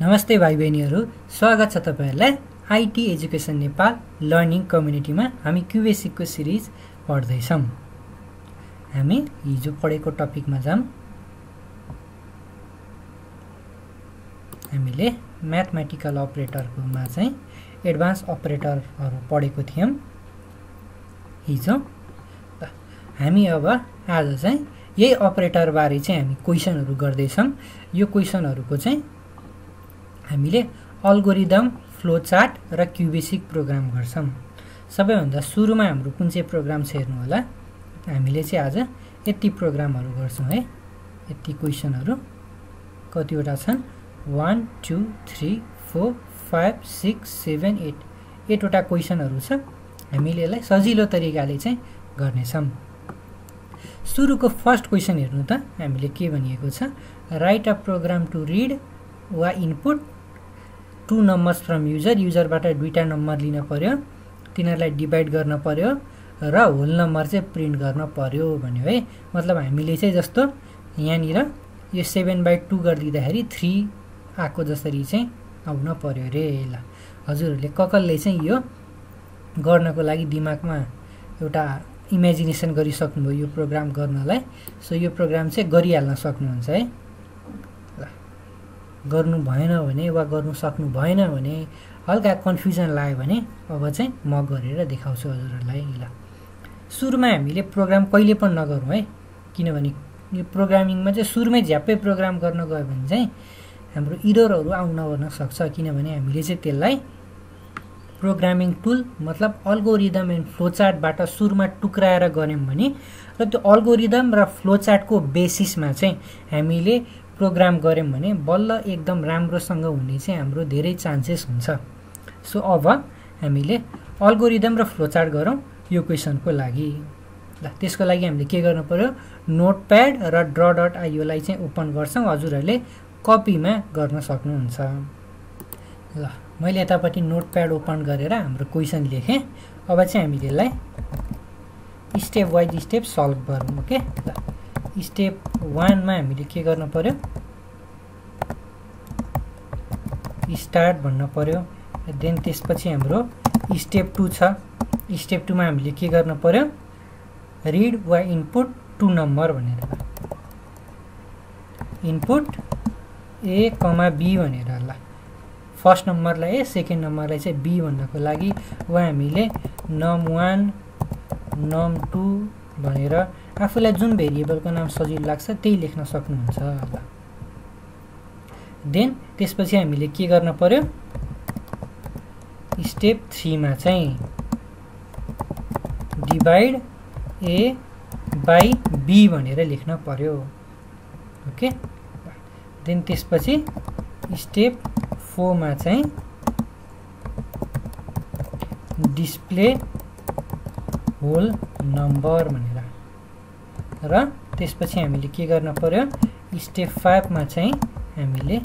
नमस्ते भाइ बहिनीहरू, स्वागत छ तपाईहरुलाई आईटी एजुकेसन नेपाल लर्निङ कम्युनिटीमा। हामी क्यूबेसिकको सिरिज पढ्दैछौं। हामी हिजो पढेको टपिकमा जाम। हामीले म्याथमेटिकल अपरेटरकोमा चाहिँ एडभान्स अपरेटरहरु पढेको थियौं हिजो। हामी अब आज चाहिँ यही अपरेटर बारे चाहिँ हामी क्वेशनहरु गर्दै छौं। यो क्वेशनहरुको चाहिँ हामीले अल्गोरिदम, फ्लो चार्ट र क्यूबेसिक प्रोग्राम गर्छौं। सबैभन्दा सुरुमा हाम्रो कुन चाहिँ प्रोग्राम छ हेर्नु होला। हामीले चाहिँ आज यति प्रोग्रामहरु गर्छौं है। यति क्वेशनहरु कतिवटा छन् 1 2 3 4 5 6 7 8 8वटा क्वेशनहरु छ। हामीले यसलाई सजिलो तरिकाले चाहिँ गर्ने छौं। सुरुको फर्स्ट क्वेशन हेर्नु त। हामीले के भनिएको छ, write a program to read वा इनपुट 2 नम्बर्स फ्रम युजरबाट दुईटा नम्बर लिन पर्यो, तिनीहरुलाई डिभाइड गर्न पर्यो र होल नम्बर चाहिँ प्रिन्ट गर्न पर्यो भन्यो है। मतलब हामीले चाहिँ जस्तो यहाँनिर यो 7/2 गर्दिदाखेरि 3 आको जसरी चाहिँ आउन पर्यो रे। ल हजुरहरुले ककलले चाहिँ यो गर्नको लागि दिमागमा एउटा इमेजिनेसन गरिसक्नुभयो यो प्रोग्राम गर्नलाई। सो यो प्रोग्राम चाहिँ गरिहाल्न सक्नुहुन्छ है। गर्नु भएन भने वा गर्नु सक्नु भएन भने, हल्का कन्फ्युजन लाग्यो भने अब चाहिँ म गरेर देखाउँछु हजुरहरुलाई। ल सुरुमा हामीले प्रोग्राम कहिले पनि नगरौँ है, किनभने यो प्रोग्रामिङमा चाहिँ सुरुमै झ्याप्पै प्रोग्राम गर्न गयो भने चाहिँ हाम्रो एररहरु आउन सक्छ। किनभने हामीले चाहिँ त्यसलाई प्रोग्रामिङ टुल मतलब अल्गोरिदम एन्ड फ्लोचार्टबाट सुरुमा टुक्राएर गर्यौं भने र त्यो अल्गोरिदम र फ्लोचार्टको बेसिसमा चाहिँ हामीले प्रोग्राम गर्यौं भने बल्ल एकदम राम्रोसँग हुने चाहिँ हाम्रो धेरै चान्सेस हुन्छ। सो अब हामीले अल्गोरिदम र फ्लोचार्ट गरौँ यो क्वेशनको लागि। ल त्यसको लागि हामीले के गर्नु पर्यो, नोटप्याड र draw.io लाई चाहिँ ओपन गर्छौं। हजुरहरुले कपीमा गर्न सक्नुहुन्छ। ल मैले यतापट्टि नोटप्याड ओपन गरेर हाम्रो क्वेशन लेखेँ। अब चाहिँ हामीले यसलाई स्टेप वाइज स्टेप सल्भ गरौँ। ओके, ल स्टेप 1 मा हामीले के गर्न पर्यो, स्टार्ट भन्न पर्यो। देन त्यसपछि हाम्रो स्टेप 2 छ। स्टेप 2 मा हामीले के गर्न पर्यो, रीड वा इनपुट 2 नम्बर भनेर, इनपुट a, b भनेर। ल फर्स्ट नम्बरलाई a, सेकेन्ड नम्बरलाई चाहिँ b भन्नको लागि वा हामीले num1 num2 भनेर आफूलाई जुन भेरिएबलको नाम सजिलो लाग्छ त्यही लेख्न सक्नुहुन्छ। देन त्यसपछि हामीले के गर्न पर्यो, स्टेप 3 मा चाहिँ डिभाइड a बाइ b भनेर लेख्न पर्यो। ओके, देन त्यसपछि स्टेप 4 मा चाहिँ डिस्प्ले होल नम्बर भनेर र त्यसपछि हामीले के गर्न पर्यो, स्टेप 5 मा चाहिँ हामीले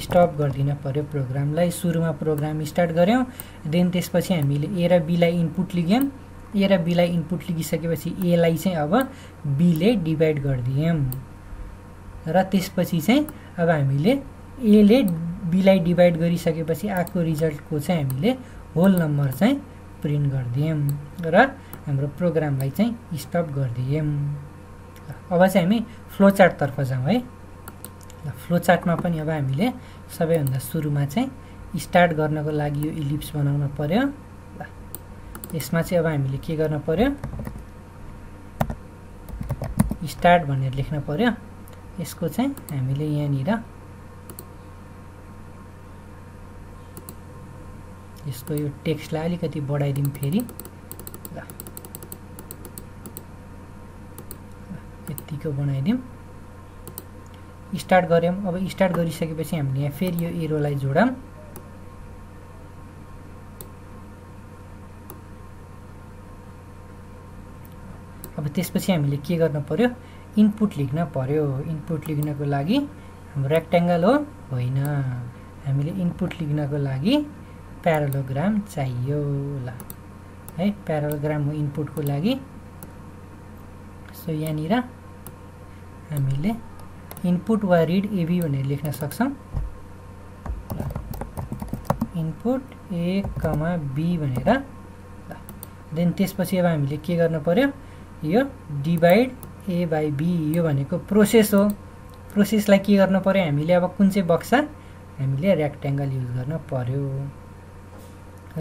स्टप गर्दिन पर्यो प्रोग्रामलाई। सुरुमा प्रोग्राम स्टार्ट गर्यौं, देन त्यसपछि हामीले a र b लाई इनपुट लिग्यौं। a र b लाई इनपुट लिगिसकेपछि a लाई चाहिँ अब b ले डिभाइड गर्दियौं र त्यसपछि चाहिँ अब हामीले a ले b लाई डिभाइड गरिसकेपछि आको रिजल्टको चाहिँ हामीले होल नम्बर चाहिँ प्रिन्ट गर्दियौं र हाम्रो प्रोग्रामलाई चाहिँ स्टप गर्दियौं। अब चाहिँ हामी फ्लो चार्ट तर्फ जाउँ है। ल फ्लो चार्टमा पनि अब हामीले सबैभन्दा सुरुमा चाहिँ स्टार्ट गर्नको लागि यो इलिप्स बनाउन पर्यो। ल यसमा चाहिँ अब हामीले के गर्न पर्यो, स्टार्ट भनेर लेख्न पर्यो। यसको चाहिँ हामीले यहाँनिर यसको यो टेक्स्टलाई अलिकति बढाइदिउँ फेरि। ल यतिको बनाइदिउँ। स्टार्ट गर्यौं। अब स्टार्ट गरिसकेपछि हामीले यहाँ फेरि यो एरोलाई जोडौँ। अब त्यसपछि हामीले के गर्न पर्यो, इनपुट लेख्न पर्यो। इनपुट लेख्नको लागि हाम्रो रेक्टेंगल हो होइन, हामीले इनपुट लेख्नको लागि प्यारालोग्राम चाहियो। ल है, प्यारालोग्राम हो इनपुटको लागि। सो यहाँनिर हामीले इनपुट वा रीड एबी भनेर लेख्न सक्छौं। इनपुट ए कमा बी भनेर देन त्यसपछि अब हामीले के गर्न पर्यो यो डिभाइड ए बाई बी यो भनेको प्रोसेस हो प्रोसेसलाई के गर्न पर्यो हामीले अब कुन चाहिँ बक्सा हामीले रेक्ट्याङ्गल युज गर्न पर्यो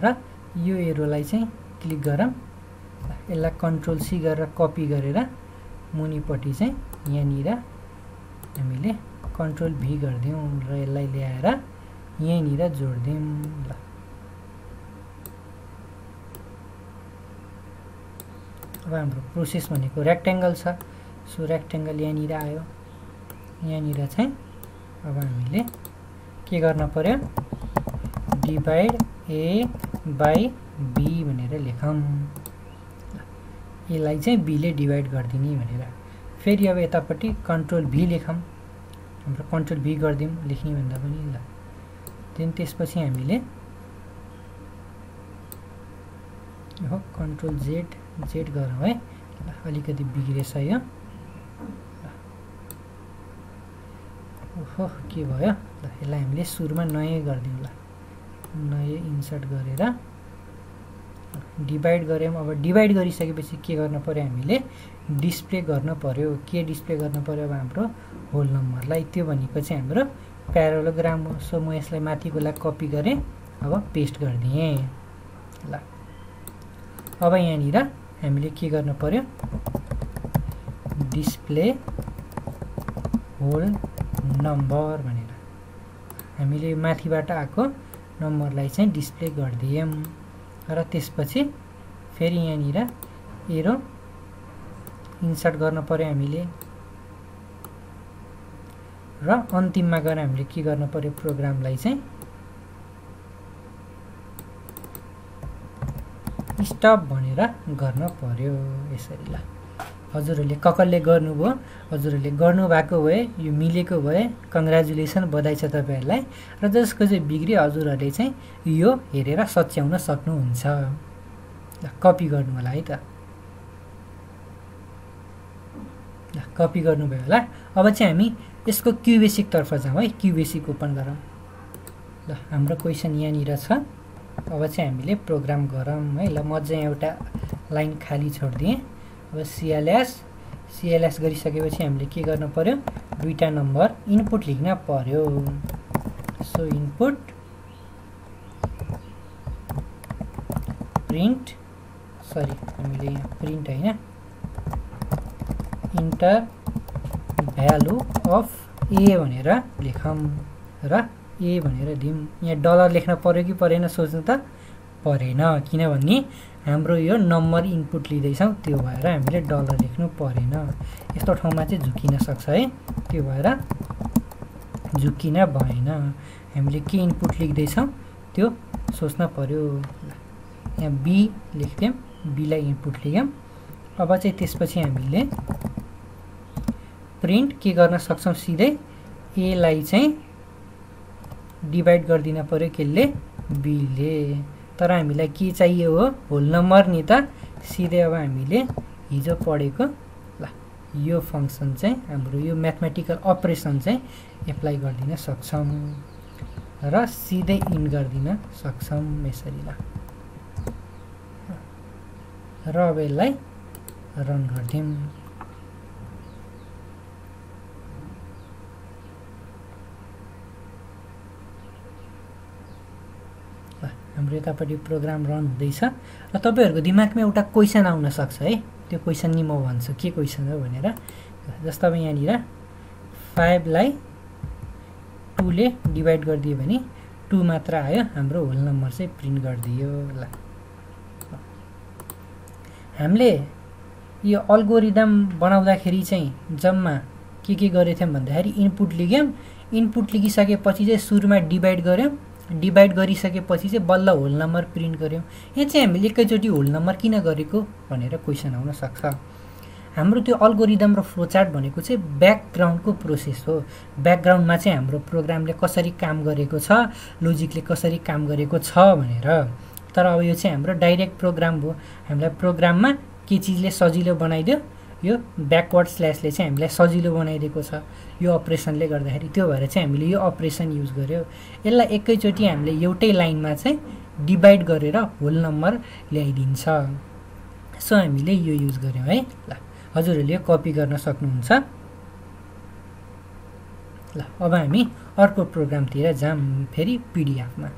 र यो एरोलाई चाहिँ क्लिक गरौँ यसलाई कन्ट्रोल सी गरेर कपी गरेर मुनिपट्टि चाहिँ यहाँनिर हामीले कन्ट्रोल भी गरिदिउँ र यसलाई ल्याएर यहाँनिर जोडिदिउँ ल अब हाम्रो प्रोसेस भनेको रेक्ट्याङ्गल छ सो रेक्ट्याङ्गल यहाँनिर आयो यहाँनिर चाहिँ अब हामीले के गर्न पर्यो डिभाइड ए बाई बी भनेर लेखौँ यसलाई चाहिँ बीले डिभाइड गरिदिने भनेर फेरि अब यतापट्टि कन्ट्रोल भी लेखौँ हाम्रो कन्ट्रोल भी गरिदिउँ लेख्ने भन्दा पनि ल देन त्यसपछि हामीले हो कन्ट्रोल जेड गरौँ है अलिकति बिग्रेछ यो ओहो के भयो ल यसलाई हामीले सुरुमा नयाँ गरिदिउँ ल नयाँ इन्सर्ट गरेर डिभाइड गऱ्यौँ अब डिभाइड गरिसकेपछि के गर्न पर्यो हामीले डिस्प्ले गर्न पर्यो के डिस्प्ले गर्न पर्यो अब हाम्रो होल नम्बरलाई त्यो भनेको चाहिँ हाम्रो प्यारालोग्राम हो सो म यसलाई माथिकोलाई कपी गरेँ अब पेस्ट गरिदिएँ ल अब यहाँनिर हामीले के गर्न पर्यो डिस्प्ले होल नम्बर भनेर हामीले माथिबाट आएको नम्बरलाई चाहिँ डिस्प्ले गरिदियौँ र त्यसपछि फेरि यहाँनिर एरो इन्सर्ट गर्न पर्यो हामीले र अन्तिममा गएर हामीले के गर्न पर्यो प्रोग्रामलाई चाहिँ स्टप भनेर गर्न पर्यो यसरी ल हजुरहरूले कसले गर्नुभयो हजुरहरूले गर्नुभएको भए यो मिलेको भए कङ्ग्रेचुलेसन बधाई छ तपाईहरुलाई र जसको चाहिँ बिग्रियो हजुरहरूले चाहिँ यो हेरेर सच्याउन सक्नुहुन्छ ल कपी गर्नु होला है त ल कपी गर्नुभयो होला अब चाहिँ हामी यसको क्युबेसिक तर्फ जाउँ है क्युबेसिक ओपन गरौँ ल हाम्रो क्वेशन यहाँनिर छ अब चाहिँ हामीले प्रोग्राम गरौँ है ल म चाहिँ एउटा लाइन खाली छोड्दिएँ अब सीएलएस गरिसकेपछि हामीले के गर्न पर्यो दुईटा नम्बर इनपुट लेख्न पर्यो सो इनपुट प्रिन्ट सरी हामीले यहाँ प्रिन्ट हैन इन्टर भ्यालु अफ ए भनेर लेखौँ र ए भनेर दिउँ यहाँ डलर लेख्न पर्यो कि परेन सोच्नु त परेन किनभने हाम्रो यो नम्बर इनपुट लिँदैछौँ त्यो भएर हामीले डलर लेख्नु परेन यस्तो ठाउँमा चाहिँ झुकिन सक्छ है त्यो भएर झुकिन भएन हामीले के इनपुट लेख्दैछौँ त्यो सोच्न पर्यो यहाँ बी लेख्थ्यौँ बीलाई इनपुट लेख्यौँ अब चाहिँ त्यसपछि हामीले प्रिन्ट के गर्न सक्छौँ सिधै ए लाई चाहिँ डिभाइड गरिदिन पर्यो केले बीले तर हामीलाई के चाहियो हो होल नम्बर नि त सिधै अब हामीले हिजो पढेको ल यो फंक्सन चाहिँ हाम्रो यो म्याथमेटिकल अपरेसन चाहिँ एप्लाई गरिदिन सक्छौँ र सिधै इन गरिदिन सक्छौँ यसरी ल र अब यसलाई रन गर्दियौँ हाम्रो यतापट्टि प्रोग्राम रन हुँदैछ र तपाईहरुको दिमागमा एउटा क्वेशन आउन सक्छ है त्यो क्वेशन नि म भन्छु के क्वेशन हो भनेर जस्तो अब यहाँनिर 5 लाई 2 ले डिभाइड गरिदियो भने 2 मात्र आयो हाम्रो होल नम्बर चाहिँ प्रिन्ट गरिदियो ल हामीले यो अल्गोरिदम बनाउँदाखेरि चाहिँ जम्मा के गरेथ्यौं भन्दाखेरि इनपुट लिग्यौं इनपुट लिगिसकेपछि चाहिँ सुरुमा डिभाइड गर्यौं डिभाइड गरिसकेपछि चाहिँ बल्ल होल नम्बर प्रिन्ट गर्यौं यहाँ चाहिँ हामीले एकैचोटी होल नम्बर किन गरेको भनेर क्वेशन आउन सक्छ हाम्रो त्यो अल्गोरिदम र फ्लोचार्ट भनेको चाहिँ ब्याकग्राउन्डको प्रोसेस हो ब्याकग्राउन्डमा चाहिँ हाम्रो प्रोग्रामले कसरी काम गरेको छ लजिकले कसरी काम गरेको छ भनेर तर अब यो चाहिँ हाम्रो डाइरेक्ट प्रोग्राम हो हामीलाई प्रोग्राममा के चीजले सजिलो बनाइदियो यो ब्याकवर्ड स्ल्यासले चाहिँ हामीलाई सजिलो बनाइदिएको छ यो अपरेसनले गर्दाखेरि, त्यो भएर चाहिँ हामीले यो अपरेसन युज गर्यो। यसलाई एकैचोटि हामीले एउटै लाइनमा चाहिँ डिभाइड गरेर होल नम्बर ल्याइदिन्छ। सो हामीले यो युज गर्यौँ है। ल हजुरहरूले यो कपी गर्न सक्नुहुन्छ। ल अब हामी अर्को प्रोग्रामतिर जाम, फेरि पिडिएफमा।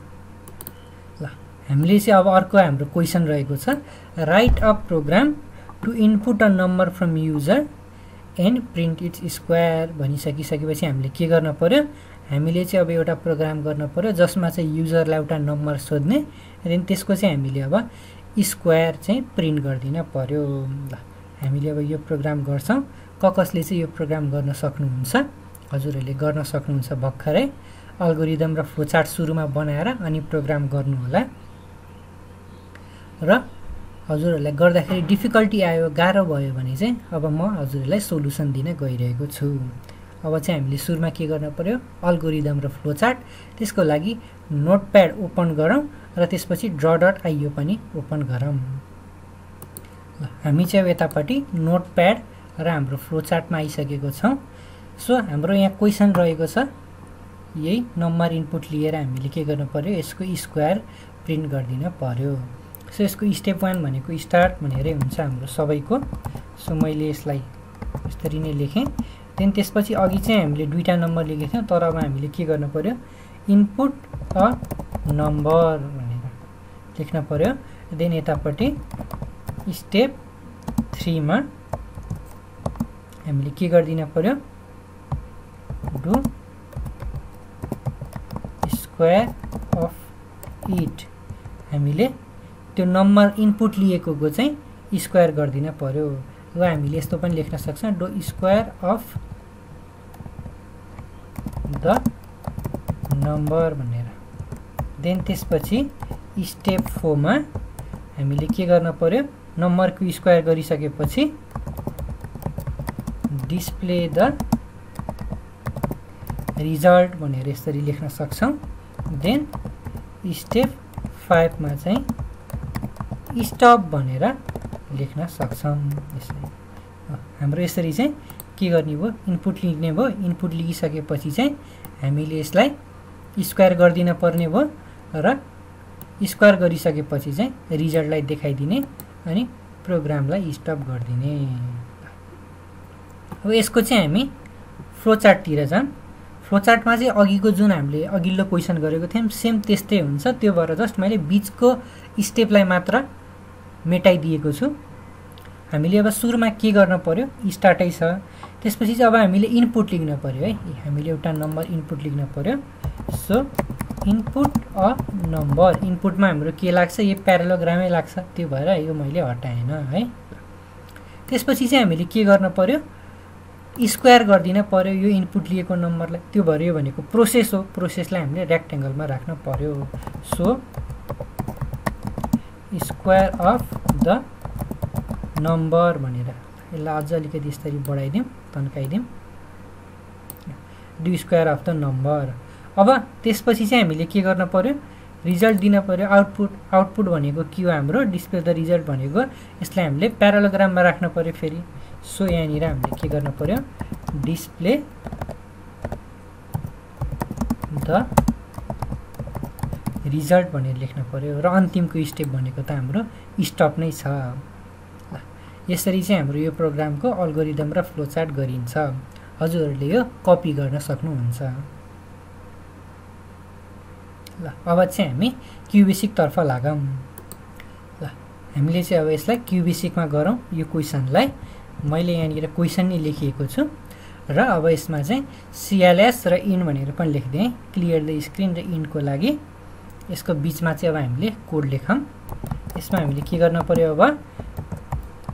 ल हामीले चाहिँ अब अर्को हाम्रो क्वेसन रहेको छ, write a program to input a number from user and print its square भनिसकिसकेपछि हामीले के गर्न पर्यो, हामीले चाहिँ अब एउटा प्रोग्राम गर्न पर्यो जसमा चाहिँ युजरलाई एउटा नम्बर सोध्ने, देन त्यसको चाहिँ हामीले अब स्क्वायर चाहिँ प्रिन्ट गरिदिन पर्यो। ल हामीले अब यो प्रोग्राम गर्छौँ। कसले चाहिँ यो प्रोग्राम गर्न सक्नुहुन्छ, हजुरहरूले गर्न सक्नुहुन्छ भर्खरै अल्गोरिदम र फ्लोचार्ट सुरुमा बनाएर अनि प्रोग्राम गर्नु होला। र हजुरहरूलाई गर्दाखेरि डिफिकल्टी आयो, गाह्रो भयो भने चाहिँ अब म हजुरहरूलाई सोलुसन दिन गइरहेको छु। अब चाहिँ हामीले सुरुमा के गर्न पर्यो, अल्गोरिदम र फ्लोचार्ट, त्यसको लागि नोटप्याड ओपन गरौँ र त्यसपछि draw.io पनि ओपन गरौँ। ल हामी चाहिँ यतापट्टि नोटप्याड र हाम्रो फ्लोचार्टमा आइसकेको छौँ। सो हाम्रो यहाँ क्वेसन रहेको छ, यही नम्बर इनपुट लिएर हामीले के गर्नु पर्यो, यसको स्क्वायर प्रिन्ट गरिदिन पर्यो। सो यसको स्टेप 1 भनेको स्टार्ट भनेरै हुन्छ हाम्रो सबैको। सो मैले यसलाई यसरी नै लेखेँ। देन त्यसपछि अघि चाहिँ हामीले दुईटा नम्बर लेखेको थियौँ, तर अब हामीले के गर्नु पर्यो, इनपुट अ नम्बर भनेर लेख्न पर्यो। देन यतापट्टि स्टेप 3 मा हामीले के गरिदिन पर्यो, डु स्क्वायर अफ इट, हामीले त्यो नम्बर इनपुट लिएकोको चाहिँ स्क्वायर गरिदिन पर्यो। वा हामीले यस्तो पनि लेख्न सक्छौँ, do square of the number भनेर। देन त्यसपछि स्टेप 4 मा हामीले के गर्न पर्यो, नम्बरको स्क्वायर गरिसकेपछि डिस्प्ले द रिजल्ट भनेर यसरी लेख्न सक्छौँ। देन स्टेप 5 मा चाहिँ स्टप भनेर लेख्न सक्छौँ। यसरी हाम्रो यसरी चाहिँ के गर्ने भयो, इनपुट लिने भयो। इनपुट लिइसकेपछि चाहिँ हामीले यसलाई स्क्वायर गरिदिन पर्ने भयो र स्क्वायर गरिसकेपछि चाहिँ रिजल्टलाई देखाइदिने अनि प्रोग्रामलाई स्टप गरिदिने। अब यसको चाहिँ हामी फ्लोचार्टतिर जाऊँ। फ्लोचार्टमा चाहिँ अघिको जुन हामीले अघिल्लो क्वेसन गरेको थियौँ सेम त्यस्तै हुन्छ, त्यो भएर जस्ट मैले बिचको स्टेपलाई मात्र मेटाइदिएको छु। हामीले अब सुरुमा के गर्न पर्यो, स्टार्टै छ। त्यसपछि चाहिँ अब हामीले इनपुट लेख्न पर्यो है, हामीले एउटा नम्बर इनपुट लेख्न पर्यो। सो इनपुट अ नम्बर, इनपुटमा हाम्रो के लाग्छ, यो प्यारालोग्रामै लाग्छ, त्यो भएर यो मैले हटाएन है। त्यसपछि चाहिँ हामीले के गर्न पर्यो, स्क्वायर गरिदिन पर्यो यो इनपुट लिएको नम्बरलाई, त्यो भएर यो भनेको प्रोसेस हो, प्रोसेसलाई हामीले रेक्टेङ्गलमा राख्न पर्यो। So square of the number भनेर यसलाई अझ अलिकति यसरी बढाइदिउँ, तन्काइदिउँ, do square of the number. अब त्यसपछि चाहिँ हामीले के गर्न पर्यो, रिजल्ट दिन पर्यो, आउटपुट भनेको के हो हाम्रो, डिस्प्ले द रिजल्ट भनेको, यसलाई हामीले प्यारालोग्राममा राख्न पर्यो फेरि। सो यहाँनिर हामीले के गर्न पर्यो, डिस्प्ले द रिजल्ट भनेर लेख्न पर्यो र अन्तिमको स्टेप भनेको त हाम्रो स्टप नै छ। यसरी चाहिँ हाम्रो यो प्रोग्रामको अल्गोरिदम र फ्लोचार्ट गरिन्छ। हजुरहरूले यो कपी गर्न सक्नुहुन्छ। ल अब चाहिँ हामी क्युबेसिक तर्फ लागौँ। ल हामीले चाहिँ अब यसलाई क्युबेसिकमा गरौँ। यो क्वेसनलाई मैले यहाँनिर क्वेसन नै लेखिएको छु र अब यसमा चाहिँ CLS र इन भनेर पनि लेखिदिएँ, क्लियर द स्क्रिन र इनको लागि। यसको बिचमा चाहिँ अब हामीले कोड लेखौँ। यसमा हामीले के गर्न पर्यो, अब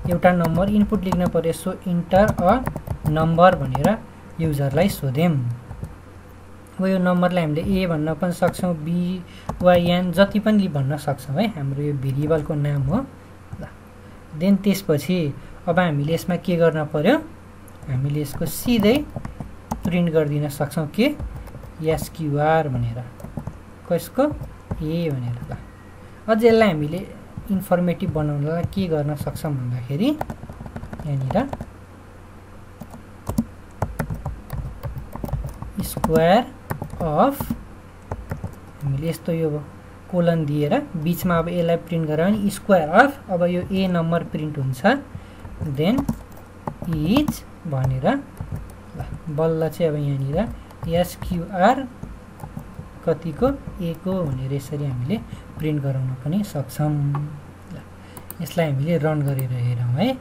एउटा नम्बर इनपुट लेख्न पर्यो। सो इन्टर अ नम्बर भनेर युजरलाई सोध्यौँ। अब यो नम्बरलाई हामीले ए भन्न पनि सक्छौँ, बी वा एन जति पनि भन्न सक्छौँ है, हाम्रो यो भेरिएबलको नाम हो। ल देन त्यसपछि अब हामीले यसमा के गर्न पर्यो, हामीले यसको सिधै प्रिन्ट गरिदिन सक्छौँ के, एसक्युआर भनेर, कसको ए भनेर। ल अझ यसलाई हामीले इन्फर्मेटिभ बनाउनलाई के गर्न सक्छौँ भन्दाखेरि यहाँनिर स्क्वायर अफ हामीले यस्तो यो कोलन दिएर बीचमा अब यसलाई प्रिन्ट गरायो भने स्क्वायर अफ अब यो ए नम्बर प्रिन्ट हुन्छ देन इज भनेर ल बल्ल चाहिँ अब यहाँनिर एसक्युआर कतिको ए को भनेर यसरी हामीले प्रिन्ट गराउन पनि सक्छौं। ल यसलाई हामीले रन गरेर हेरौँ है।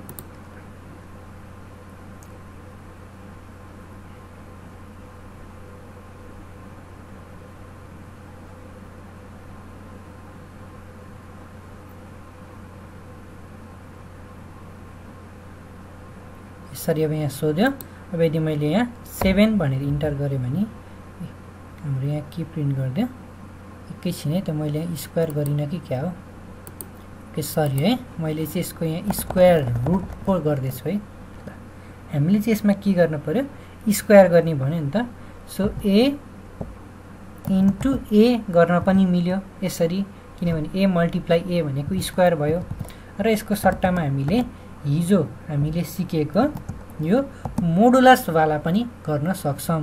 यसरी अब यहाँ सोध्यो। अब यदि मैले यहाँ 7 भनेर इन्टर गरेँ भने हाम्रो यहाँ के प्रिन्ट गरिदियो एकैछिन है। त मैले यहाँ स्क्वायर गरिनँ कि क्या हो के सरी है। मैले चाहिँ यसको यहाँ स्क्वायर रुट पो गर्दैछु है। हामीले चाहिँ यसमा के गर्न पर्यो स्क्वायर गर्ने भन्यो नि त। सो ए इन्टु ए गर्न पनि मिल्यो यसरी किनभने ए मल्टिप्लाई ए भनेको स्क्वायर भयो र यसको सट्टामा हामीले हिजो हामीले सिकेको यो मोडुलस वाला पनि गर्न सक्छौं।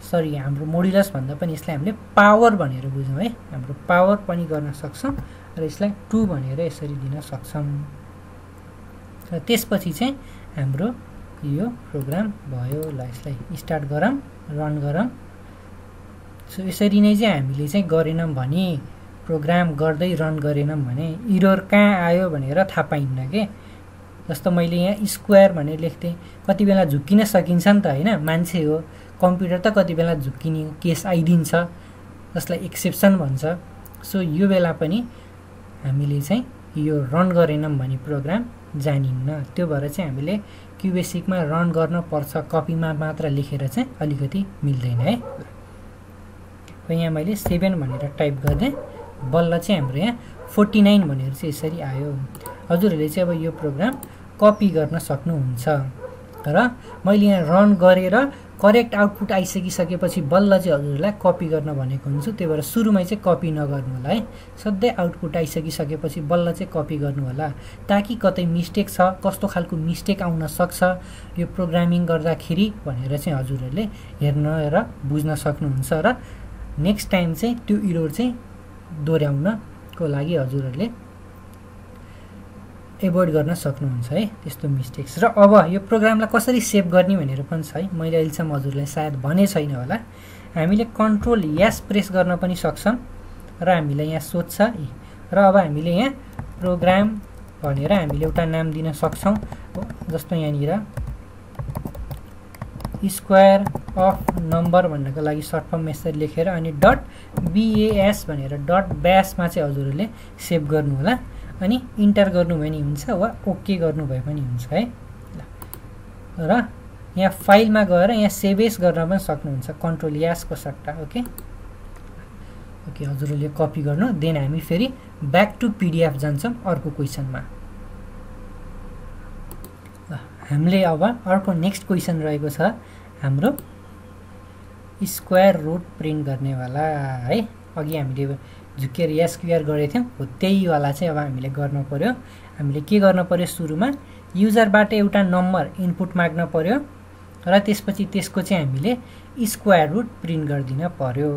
सरी हाम्रो मोडुलस भन्दा पनि यसलाई हामीले पावर भनेर बुझौँ है। हाम्रो पावर पनि गर्न सक्छौं र यसलाई 2 भनेर यसरी दिन सक्छौं। र त्यसपछि चाहिँ हाम्रो यो प्रोग्राम भयो। ल यसलाई स्टार्ट गरौँ रन गरौँ। सो यसरी नै चाहिँ हामीले चाहिँ गरेनौं भने प्रोग्राम गर्दै रन गरेनौं भने एरर कहाँ आयो भनेर थाहा पाइन्न के। जस्तो मैले यहाँ स्क्वायर भनेर लेख्थेँ कति बेला झुक्किन सकिन्छ नि त हैन। मान्छे हो कम्प्युटर त कति बेला झुक्किने केस आइदिन्छ जसलाई एक्सेप्सन भन्छ। सो यो बेला पनि हामीले चाहिँ यो रन गरेनौं भने प्रोग्राम जानिन्न। त्यो भएर चाहिँ हामीले क्युबेसिकमा रन गर्न पर्छ। कपीमा मात्र लेखेर चाहिँ अलिकति मिल्दैन है। यहाँ मैले 7 भनेर टाइप गर्दै बल्ल चाहिँ हाम्रो यहाँ 49 भनेर चाहिँ यसरी आयो। हजुरहरूले चाहिँ अब यो प्रोग्राम कपी गर्न सक्नुहुन्छ र मैले यहाँ रन गरेर करेक्ट आउटपुट आइसकिसकेपछि बल्ल चाहिँ हजुरहरूलाई कपी गर्न भनेको हुन्छु। त्यही भएर सुरुमै चाहिँ कपी नगर्नु होला है। सधैँ आउटपुट आइसकिसकेपछि बल्ल चाहिँ कपी गर्नु होला ताकि कतै मिस्टेक छ कस्तो खालको मिस्टेक आउन सक्छ यो प्रोग्रामिङ गर्दाखेरि भनेर चाहिँ हजुरहरूले हेर्न र बुझ्न सक्नुहुन्छ र नेक्स्ट टाइम चाहिँ त्यो एरर चाहिँ दोहोर्याउनको लागि हजुरहरूले एभोइड गर्न सक्नुहुन्छ है त्यस्तो मिस्टेक्स। र अब यो प्रोग्रामलाई कसरी सेभ गर्ने भनेर पनि छ है। मैले अहिलेसम्म हजुरलाई सायद भने छैन होला। हामीले कन्ट्रोल एस प्रेस गर्न पनि सक्छौं र हामीलाई यहाँ सोध्छ र अब हामीले यहाँ प्रोग्राम भनेर हामीले एउटा नाम दिन सक्छौं। जस्तो यहाँनिर स्क्वायर अफ नम्बर भन्नको लागि सर्ट फर्म यसरी लेखेर अनि डट BAS भनेर डट ब्यासमा चाहिँ हजुरहरूले सेभ गर्नु होला। अनि इन्टर गर्नु भए नि हुन्छ वा ओके गर्नु भए पनि हुन्छ है। र यहाँ फाइलमा गएर यहाँ सेभ एज गर्न पनि सक्नुहुन्छ कन्ट्रोल एस को सट्टा। ओके ओके हजुरहरूले कपी गर्नु देन हामी फेरि ब्याक टु PDF जान्छौं अर्को क्वेशनमा। हामीले अब अर्को नेक्स्ट क्वेशन रहेको छ हाम्रो स्क्वायर रुट प्रिन्ट गर्नेवाला है। अघि हामीले झुकेर एसक्युआर गरेको थियौं हो त्यही वाला चाहिँ अब हामीले गर्न पर्यो। हामीले के गर्न पर्यो सुरुमा युजरबाट एउटा नम्बर इनपुट माग्न पर्यो र त्यसपछि त्यसको चाहिँ हामीले स्क्वायर रुट प्रिन्ट गरिदिन पर्यो।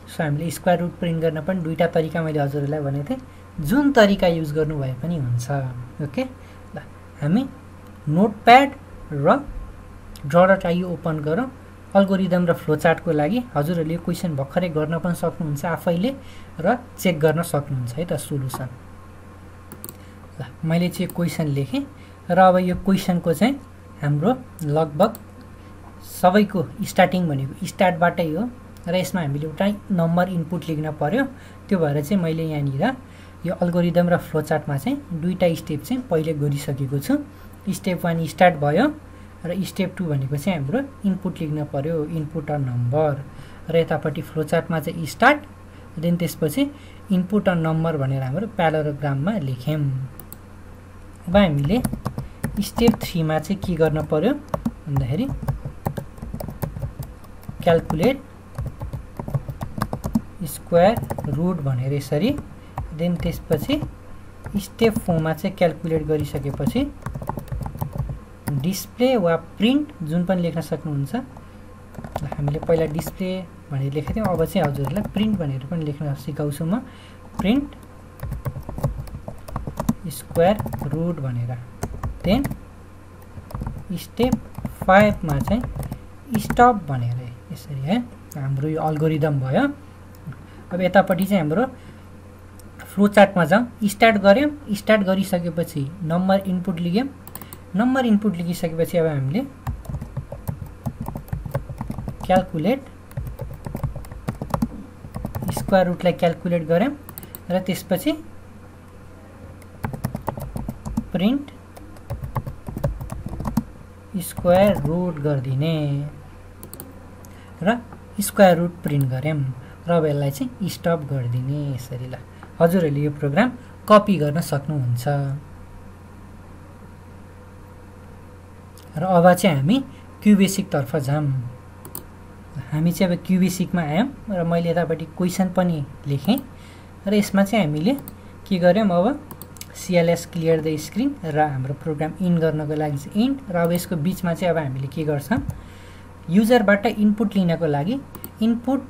सो हामीले स्क्वायर रुट प्रिन्ट गर्न पनि दुईटा तरिका मैले हजुरहरूलाई भनेको थिएँ जुन तरिका युज गर्नु भए पनि हुन्छ। ओके ल हामी नोटप्याड र ड्र.io ओपन गरौँ। अल्गोरिदम र फ्लोचार्टको लागि हजुरहरूले यो क्वेशन भर्खरै गर्न पनि सक्नुहुन्छ आफैले र चेक गर्न सक्नुहुन्छ है त सोलुसन। ल मैले चाहिँ क्वेशन लेखेँ र अब यो क्वेशनको चाहिँ हाम्रो लगभग सबैको स्टार्टिङ भनेको स्टार्टबाटै हो र यसमा हामीले एउटा नम्बर इनपुट लेख्न पर्यो। त्यो भएर चाहिँ मैले यहाँनिर यो अल्गोरिदम र फ्लोचार्टमा चाहिँ दुईटा स्टेप चाहिँ पहिले गरिसकेको छु। स्टेप 1 स्टार्ट भयो र स्टेप 2 भनेको चाहिँ हाम्रो इनपुट लेख्न पर्यो इनपुट अ नम्बर र यतापट्टि फ्लोचार्टमा चाहिँ स्टार्ट देन त्यसपछि इनपुट अ नम्बर भनेर हाम्रो प्याराग्राफमा लेख्यौं। अब हामीले स्टेप 3 मा चाहिँ के गर्न पर्यो भन्दाखेरि क्याल्कुलेट स्क्वायर रुट भनेर यसरी देन त्यसपछि स्टेप 4 मा चाहिँ क्याल्कुलेट गरिसकेपछि डिस्प्ले वा प्रिन्ट जुन पनि लेख्न सक्नुहुन्छ। हामीले पहिला डिस्प्ले भनेर लेखेको थियौँ, अब चाहिँ हजुरहरूलाई प्रिन्ट भनेर पनि लेख्न सिकाउँछु म। प्रिन्ट स्क्वायर रुट भनेर। देन स्टेप 5 मा चाहिँ स्टप भनेर यसरी है हाम्रो यो अल्गोरिदम भयो। अब यतापट्टि चाहिँ हाम्रो फ्लो चार्टमा जाउँ। स्टार्ट गऱ्यौँ, स्टार्ट गरिसकेपछि नम्बर इनपुट लियौँ। नम्बर इनपुट लिइसकेपछि अब हामीले क्याल्कुलेट स्क्वायर रुटलाई क्याल्कुलेट गऱ्यौँ र त्यसपछि प्रिन्ट स्क्वायर रुट गरिदिने र स्क्वायर रुट प्रिन्ट गऱ्यौँ र अब यसलाई चाहिँ स्टप गरिदिने यसरी। ल हजुरहरूले यो प्रोग्राम कपी गर्न सक्नुहुन्छ। र अब चाहिँ हामी क्युबेसिक तर्फ जाऊँ। हामी चाहिँ अब क्युबेसिकमा आयौँ र मैले यतापट्टि क्वेसन पनि लेखेँ र यसमा चाहिँ हामीले के गर्यौँ, अब CLS क्लियर द स्क्रिन र हाम्रो प्रोग्राम इन गर्नको लागि चाहिँ इन्ट र अब यसको बिचमा चाहिँ अब हामीले के गर्छौँ, युजरबाट इनपुट लिनको लागि इनपुट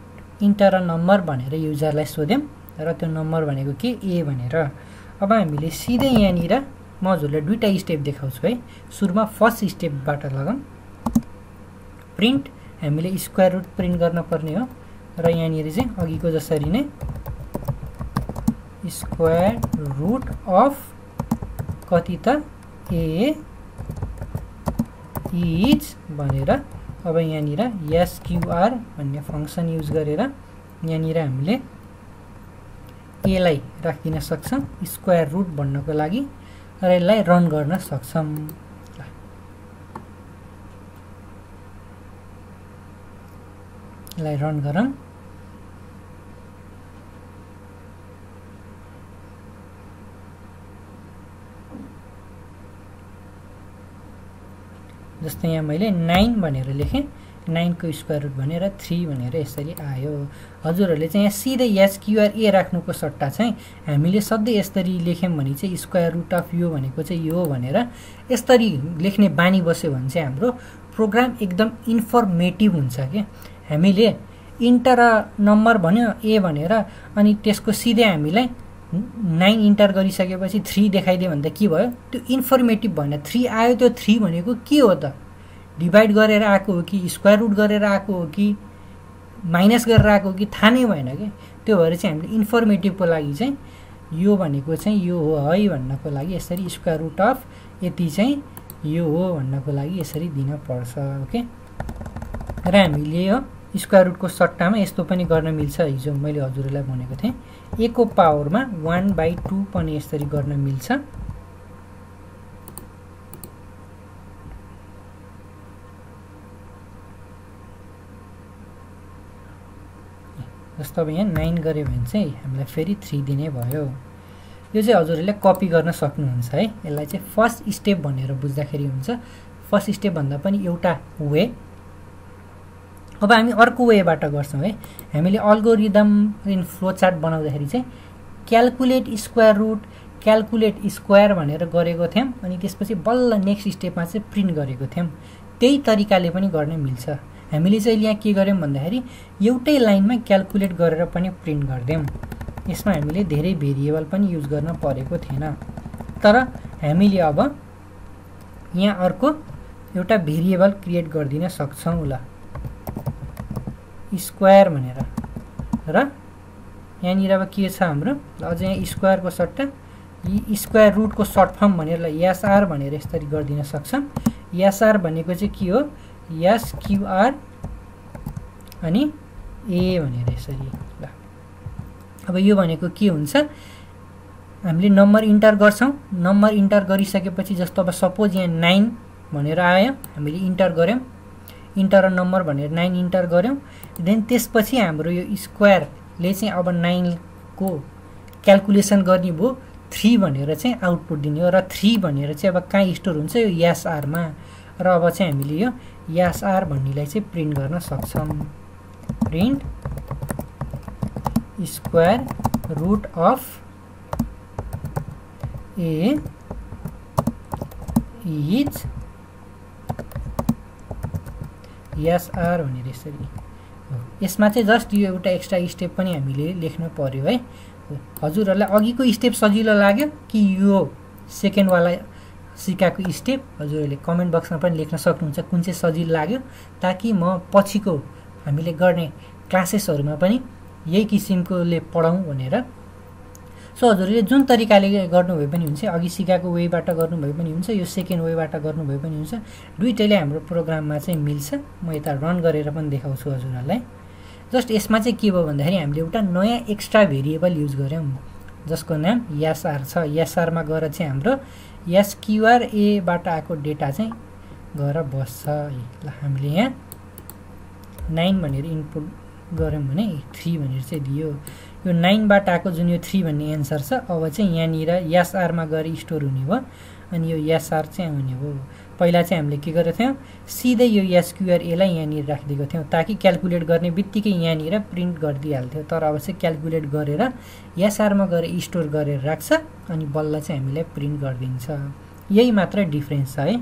इन्टर अ नम्बर भनेर युजरलाई सोध्यौँ र त्यो नम्बर भनेको के ए भनेर। अब हामीले सिधै यहाँनिर म हजुरलाई दुईटा स्टेप देखाउँछु है। सुरुमा फर्स्ट स्टेपबाट लगाऊँ। प्रिन्ट हामीले स्क्वायर रुट प्रिन्ट गर्न पर्ने हो र यहाँनिर चाहिँ अघिको जसरी नै स्क्वायर रुट अफ कति त ए इज भनेर अब यहाँनिर एसक्युआर भन्ने फङ्सन युज गरेर यहाँनिर हामीले ए लाई राखिदिन सक्छौँ स्क्वायर रुट भन्नको लागि र यसलाई रन गर्न सक्छौँ। यसलाई रन गरौँ। जस्तै यहाँ मैले 9 भनेर लेखेँ, 9 को स्क्वायर रुट भनेर 3 भनेर यसरी आयो। हजुरहरूले चाहिँ यहाँ सिधै एसक्युआर ए राख्नुको सट्टा चाहिँ हामीले सधैँ यसरी लेख्यौँ भने चाहिँ स्क्वायर रुट अफ यो भनेको चाहिँ यो भनेर यसरी लेख्ने बानी बस्यो भने चाहिँ हाम्रो प्रोग्राम एकदम इन्फर्मेटिभ हुन्छ के। हामीले इन्टर नम्बर भन्यो ए भनेर अनि त्यसको सिधै हामीलाई 9 इन्टर गरिसकेपछि 3 देखाइदियो भने त के भयो, त्यो इन्फर्मेटिभ भएन। 3 आयो, त्यो 3 भनेको के हो त, डिभाइड गरेर आएको हो कि स्क्वायर रुट गरेर आएको हो कि माइनस गरेर आएको हो कि थाहा नै भएन कि। त्यो भएर चाहिँ हामीले इन्फर्मेटिभको लागि चाहिँ यो भनेको चाहिँ यो हो है भन्नको लागि यसरी स्क्वायर रुट अफ यति चाहिँ यो हो भन्नको लागि यसरी दिन पर्छ। ओके, र हामीले यो स्क्वायर रुटको सट्टामा यस्तो पनि गर्न मिल्छ। हिजो मैले हजुरहरूलाई भनेको थिएँ ए को पावरमा 1/2 पनि यसरी गर्न मिल्छ। जस्तो अब यहाँ 9 गऱ्यो भने चाहिँ हामीलाई फेरि 3 दिने भयो। यो चाहिँ हजुरहरूले कपी गर्न सक्नुहुन्छ है। यसलाई चाहिँ फर्स्ट स्टेप भनेर बुझ्दाखेरि हुन्छ। फर्स्ट स्टेप भन्दा पनि एउटा वे। अब हामी अर्को वेबाट गर्छौँ है। हामीले अल्गोरिदम इन फ्लो चार्ट बनाउँदाखेरि चाहिँ calculate square root calculate square भनेर गरेको थियौँ अनि त्यसपछि बल्ल नेक्स्ट स्टेपमा चाहिँ प्रिन्ट गरेको थियौँ। त्यही तरिकाले पनि गर्न मिल्छ। हामीले चाहिँ यहाँ के गर्यौँ भन्दाखेरि एउटै लाइनमा क्याल्कुलेट गरेर पनि प्रिन्ट गर्दैौँ। यसमा हामीले धेरै भेरिएबल पनि युज गर्न परेको थिएन। तर हामीले अब यहाँ अर्को एउटा भेरिएबल क्रिएट गरिदिन सक्छौँ। ल स्क्वायर भनेर र यहाँनिर अब के छ हाम्रो, अझ यहाँ स्क्वायरको सट्टा स्क्वायर रुटको सर्ट फर्म भनेर एसआर भनेर यसरी गरिदिन सक्छौँ। एसआर भनेको चाहिँ के हो, एसक्युआर अनि ए भनेर यसरी। ल अब यो भनेको के हुन्छ, हामीले नम्बर इन्टर गर्छौँ। नम्बर इन्टर गरिसकेपछि जस्तो अब सपोज यहाँ 9 भनेर आयो, हामीले इन्टर गऱ्यौँ, इन्टर नम्बर भनेर 9 इन्टर गऱ्यौँ। देन त्यसपछि हाम्रो यो स्क्वायरले चाहिँ अब 9 को क्याल्कुलेसन गर्ने भयो, 3 भनेर चाहिँ आउटपुट दिने हो र 3 भनेर चाहिँ अब कहाँ स्टोर हुन्छ, यो एसआरमा। र अब चाहिँ हामीले यो एसआर भन्नेलाई चाहिँ प्रिन्ट गर्न सक्छौँ। Print square root of A is SR भनेर यसरी हो। यसमा चाहिँ जस्ट यो एउटा एक्स्ट्रा स्टेप पनि हामीले लेख्न पर्यो है। हजुरहरूलाई अघिको स्टेप सजिलो लाग्यो कि यो सेकेन्डवाला सिकाएको स्टेप? हजुरहरूले कमेन्ट बक्समा पनि लेख्न सक्नुहुन्छ कुन चाहिँ सजिलो लाग्यो, ताकि म पछिको हामीले गर्ने क्लासेसहरूमा पनि यही किसिमकोले पढाउँ भनेर। सो हजुरहरूले जुन तरिकाले गर्नुभयो पनि हुन्छ, अघि सिकाएको वेबाट गर्नुभयो पनि हुन्छ, यो सेकेन्ड वेबाट गर्नुभयो पनि हुन्छ, दुइटैले हाम्रो प्रोग्राममा चाहिँ मिल्छ। म यता रन गरेर पनि देखाउँछु हजुरहरूलाई। जस्ट यसमा चाहिँ के भयो भन्दाखेरि हामीले एउटा नयाँ एक्स्ट्रा भेरिएबल युज गऱ्यौँ जसको नाम एसआर छ। एसआरमा गएर चाहिँ हाम्रो एसक्युआर एबाट आएको डेटा चाहिँ गएर बस्छ। ल हामीले यहाँ 9 भनेर इनपुट गऱ्यौँ भने 3 भनेर चाहिँ दियो। यो 9बाट आएको जुन यो 3 भन्ने एन्सर छ, अब चाहिँ यहाँनिर एसआरमा गएर स्टोर हुने भयो। अनि यो एसआर चाहिँ आउने भयो। पहिला चाहिँ हामीले के गरेको थियौँ, सिधै यो एसक्युआर एलाई यहाँनिर राखिदिएको थियौँ ताकि क्यालकुलेट गर्ने बित्तिकै यहाँनिर प्रिन्ट गरिदिइहाल्थ्यो। तर अब चाहिँ क्यालकुलेट गरेर एसआरमा गएर स्टोर गरेर राख्छ अनि बल्ल चाहिँ हामीलाई प्रिन्ट गरिदिन्छ। यही मात्र डिफ्रेन्स छ है।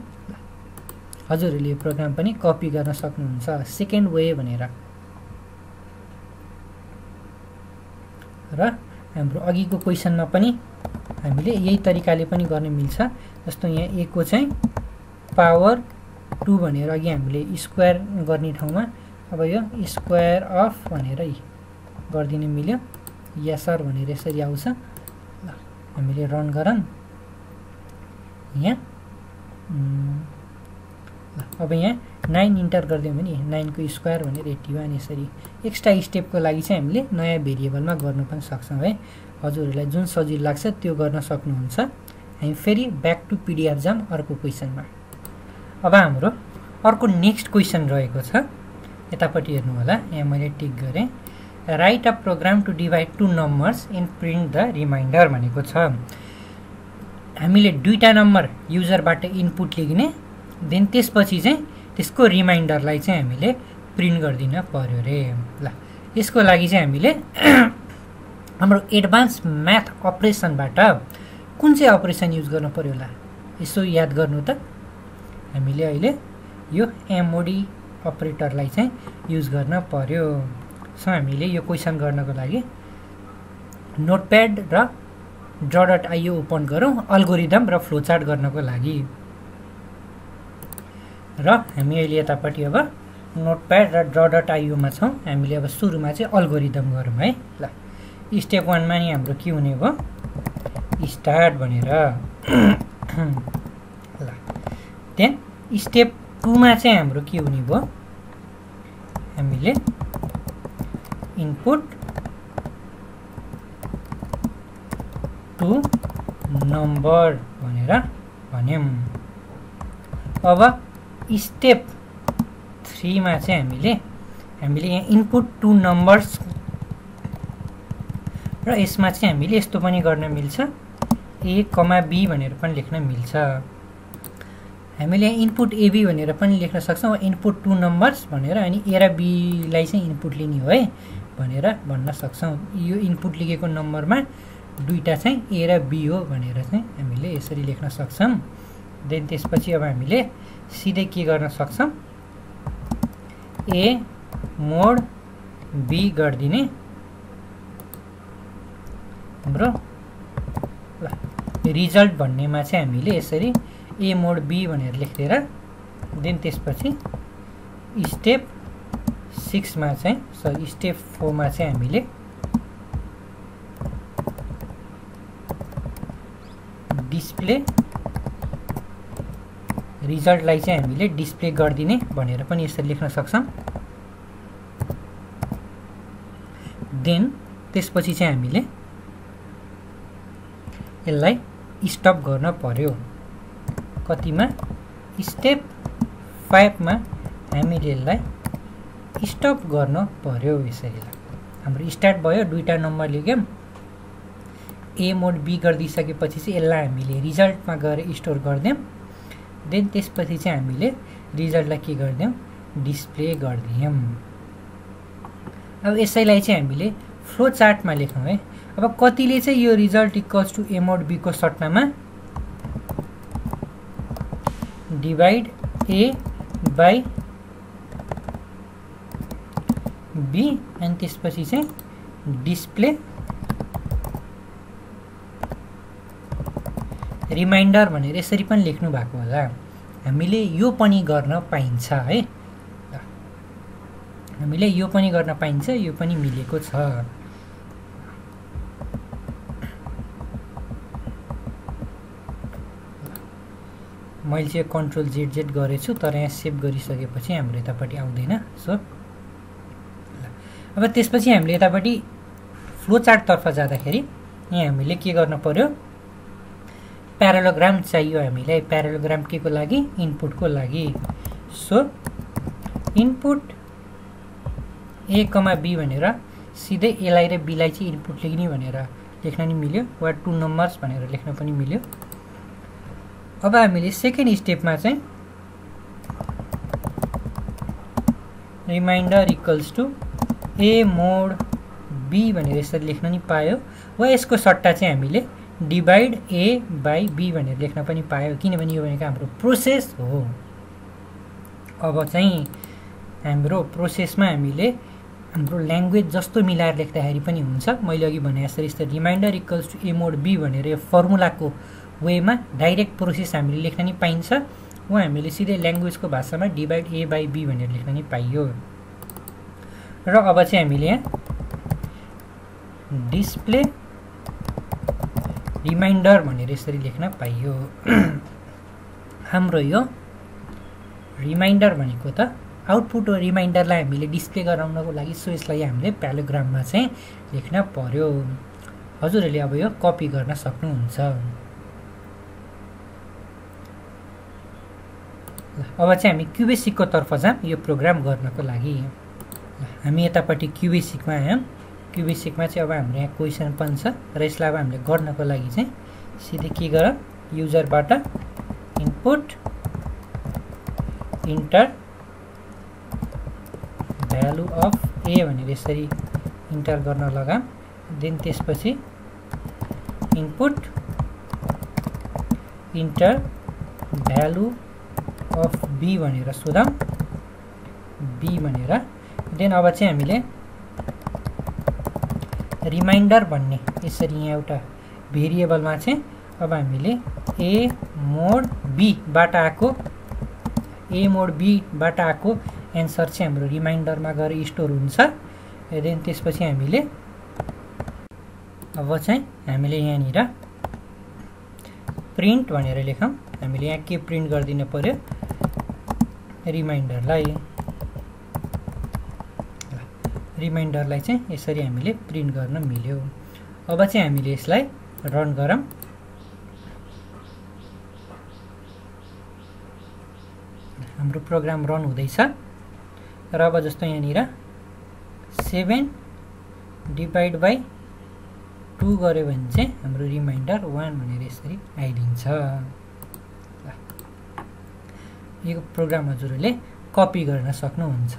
हजुरहरूले यो प्रोग्राम पनि कपी गर्न सक्नुहुन्छ सेकेन्ड वे भनेर। र हाम्रो अघिको क्वेसनमा पनि हामीले यही तरिकाले पनि गर्न मिल्छ। जस्तो यहाँ ए को चाहिँ पावर 2 भनेर अघि हामीले स्क्वायर गर्ने ठाउँमा अब यो स्क्वायर अफ भनेर गरिदिन मिल्यो। एसआर भनेर यसरी आउँछ। ल हामीले रन गरौँ। यहाँ अब यहाँ 9 इन्टर गरिदियौँ भने 9 को स्क्वायर भनेर 81 यसरी एक्स्ट्रा स्टेपको लागि चाहिँ हामीले नयाँ भेरिएबलमा गर्नु पनि सक्छौँ है। हजुरहरूलाई जुन सजिलो लाग्छ त्यो गर्न सक्नुहुन्छ। हामी फेरि ब्याक टु पिडिएफ जाम अर्को क्वेसनमा। अब हाम्रो अर्को नेक्स्ट क्वेसन रहेको छ, यतापट्टि हेर्नु होला। यहाँ मैले टिक गरेँ, write a program to divide 2 numbers and print the remainder भनेको छ। हामीले दुईटा नम्बर युजरबाट इनपुट लिने, देन त्यसपछि चाहिँ त्यसको रिमाइन्डरलाई चाहिँ हामीले प्रिन्ट गरिदिन पर्यो रे। ल यसको लागि चाहिँ हामीले हाम्रो एडभान्स म्याथ अपरेसनबाट कुन चाहिँ अपरेसन युज गर्नु पर्यो होला यसो याद गर्नु त। हामीले अहिले यो एमओडी अपरेटरलाई चाहिँ युज गर्न पर्यो। सो हामीले यो क्वेसन गर्नको लागि नोटप्याड र ड्र.io ओपन गरौँ अल्गोरिदम र फ्लोचार्ट गर्नको लागि। र हामी अहिले यतापट्टि अब नोटप्याड र ड्र.io मा छौँ। हामीले अब सुरुमा चाहिँ अल्गोरिदम गरौँ है। ल स्टेप 1 मा नि हाम्रो के हुने भयो, स्टार्ट भनेर। ल देन स्टेप 2 मा चाहिँ हाम्रो के हुने भयो, हामीले इनपुट टु नम्बर भनेर भन्यौँ। अब स्टेप 3 मा चाहिँ हामीले यहाँ इनपुट टु नम्बर्स र यसमा चाहिँ हामीले यस्तो पनि गर्न मिल्छ, ए कमा बी भनेर पनि लेख्न मिल्छ। हामीले यहाँ इनपुट एबी भनेर पनि लेख्न सक्छौँ, इनपुट टु नम्बर्स भनेर। अनि ए र बीलाई चाहिँ इनपुट लिने हो है भनेर भन्न सक्छौँ। यो इनपुट लिएको नम्बरमा दुईटा चाहिँ ए र बी हो भनेर चाहिँ हामीले यसरी लेख्न सक्छौँ। देन त्यसपछि अब हामीले सिधै के गर्न सक्छौँ, ए मोड बी गरिदिने हाम्रो। रिजल्ट भन्नेमा चाहिँ हामीले यसरी ए मोड बी भनेर लेखेर, देन त्यसपछि स्टेप 6 मा चाहिँ सरी स्टेप 4 मा चाहिँ हामीले डिस्प्ले रिजल्टलाई चाहिँ हामीले डिस्प्ले गरिदिने भनेर पनि यसरी लेख्न सक्छौँ। देन त्यसपछि चाहिँ हामीले यसलाई स्टप गर्न पर्यो। कतिमा, स्टेप 5 मा हामीले यसलाई स्टप गर्न पर्यो। यसरी हाम्रो स्टार्ट भयो, दुईटा नम्बर लेख्यौँ, ए मोड बी गरिदिइसकेपछि चाहिँ यसलाई हामीले रिजल्टमा गएर स्टोर गरिदियौँ। देन त्यसपछि चाहिँ हामीले रिजल्टलाई के गरिदियौँ, डिस्प्ले गरिदियौँ। अब यसैलाई चाहिँ हामीले फ्लो चार्टमा लेखौँ है। अब कतिले चाहिँ यो result equals to A mod B को सट्टामा डिभाइड ए बाई बी अनि त्यसपछि चाहिँ डिस्प्ले रिमाइन्डर भनेर यसरी पनि लेख्नु भएको होला। हामीले यो पनि गर्न पाइन्छ है, हामीले यो पनि गर्न पाइन्छ, यो पनि मिलेको छ। मैले चाहिँ कन्ट्रोल जेड गरेछु, तर यहाँ सेभ गरिसकेपछि हाम्रो यतापट्टि आउँदैन। सो अब त्यसपछि हामीले यतापट्टि फ्लो चार्टतर्फ जाँदाखेरि यहाँ हामीले के गर्न पर्यो, प्यारालोग्राम चाहियो हामीलाई। प्यारालोग्राम के को लागि, इनपुटको लागि। So input A comma B भनेर सिधै एलाई र बीलाई चाहिँ इनपुट लेख्ने भनेर लेख्न नि मिल्यो, वा 2 नम्बर्स भनेर लेख्न पनि मिल्यो। अब हामीले सेकेन्ड स्टेपमा चाहिँ remainder equals to A mod B भनेर यसरी लेख्न नि पायो, वा यसको सट्टा चाहिँ हामीले डिभाइड ए बाई बी भनेर लेख्न पनि पायो, किनभने यो भनेको हाम्रो प्रोसेस हो। अब चाहिँ हाम्रो प्रोसेसमा हामीले हाम्रो ल्याङ्ग्वेज जस्तो मिलाएर लेख्दाखेरि पनि हुन्छ। मैले अघि भने जस्तै remainder equals to A mod B भनेर यो फर्मुलाको वेमा डाइरेक्ट प्रोसेस हामीले लेख्न नि पाइन्छ, वा हामीले सिधै ल्याङ्ग्वेजको भाषामा डिभाइड ए बाई बी भनेर लेख्न नि पाइयो। र अब चाहिँ हामीले यहाँ डिस्प्ले रिमाइन्डर भनेर यसरी लेख्न पाइयो। हाम्रो यो रिमाइन्डर भनेको त आउटपुट हो, रिमाइन्डरलाई हामीले डिस्प्ले गराउनको लागि। सो यसलाई हामीले प्यारालोग्राममा चाहिँ लेख्न पर्यो। हजुरहरूले अब यो कपी गर्न सक्नुहुन्छ। अब चाहिँ हामी क्युबेसिकको तर्फ जाऊँ यो प्रोग्राम गर्नको लागि। हामी यतापट्टि क्युबेसिकमा आयौँ। क्युबेसिकमा चाहिँ अब हाम्रो यहाँ क्वेसन पनि छ, र यसलाई अब हामीले गर्नको लागि चाहिँ सिधै के गर, युजरबाट input enter value of A भनेर यसरी इन्टर गर्न लगाम। देन त्यसपछि input enter value of B भनेर सोधौँ, बी भनेर। देन अब चाहिँ हामीले रिमाइन्डर भन्ने यसरी यहाँ एउटा भेरिएबलमा चाहिँ अब हामीले ए मोड बीबाट आएको एन्सर चाहिँ हाम्रो रिमाइन्डरमा गएर स्टोर हुन्छ। देन त्यसपछि हामीले अब चाहिँ हामीले यहाँनिर प्रिन्ट भनेर लेखौँ। हामीले यहाँ के प्रिन्ट गरिदिनु पर्यो, रिमाइन्डरलाई चाहिँ यसरी हामीले प्रिन्ट गर्न मिल्यो। अब चाहिँ हामीले यसलाई रन गरौँ। हाम्रो प्रोग्राम रन हुँदैछ। र अब जस्तो यहाँनिर 7 डिभाइड बाई 2 गऱ्यो भने चाहिँ हाम्रो रिमाइन्डर 1 भनेर यसरी आइदिन्छ। यो प्रोग्राम हजुरहरूले कपी गर्न सक्नुहुन्छ।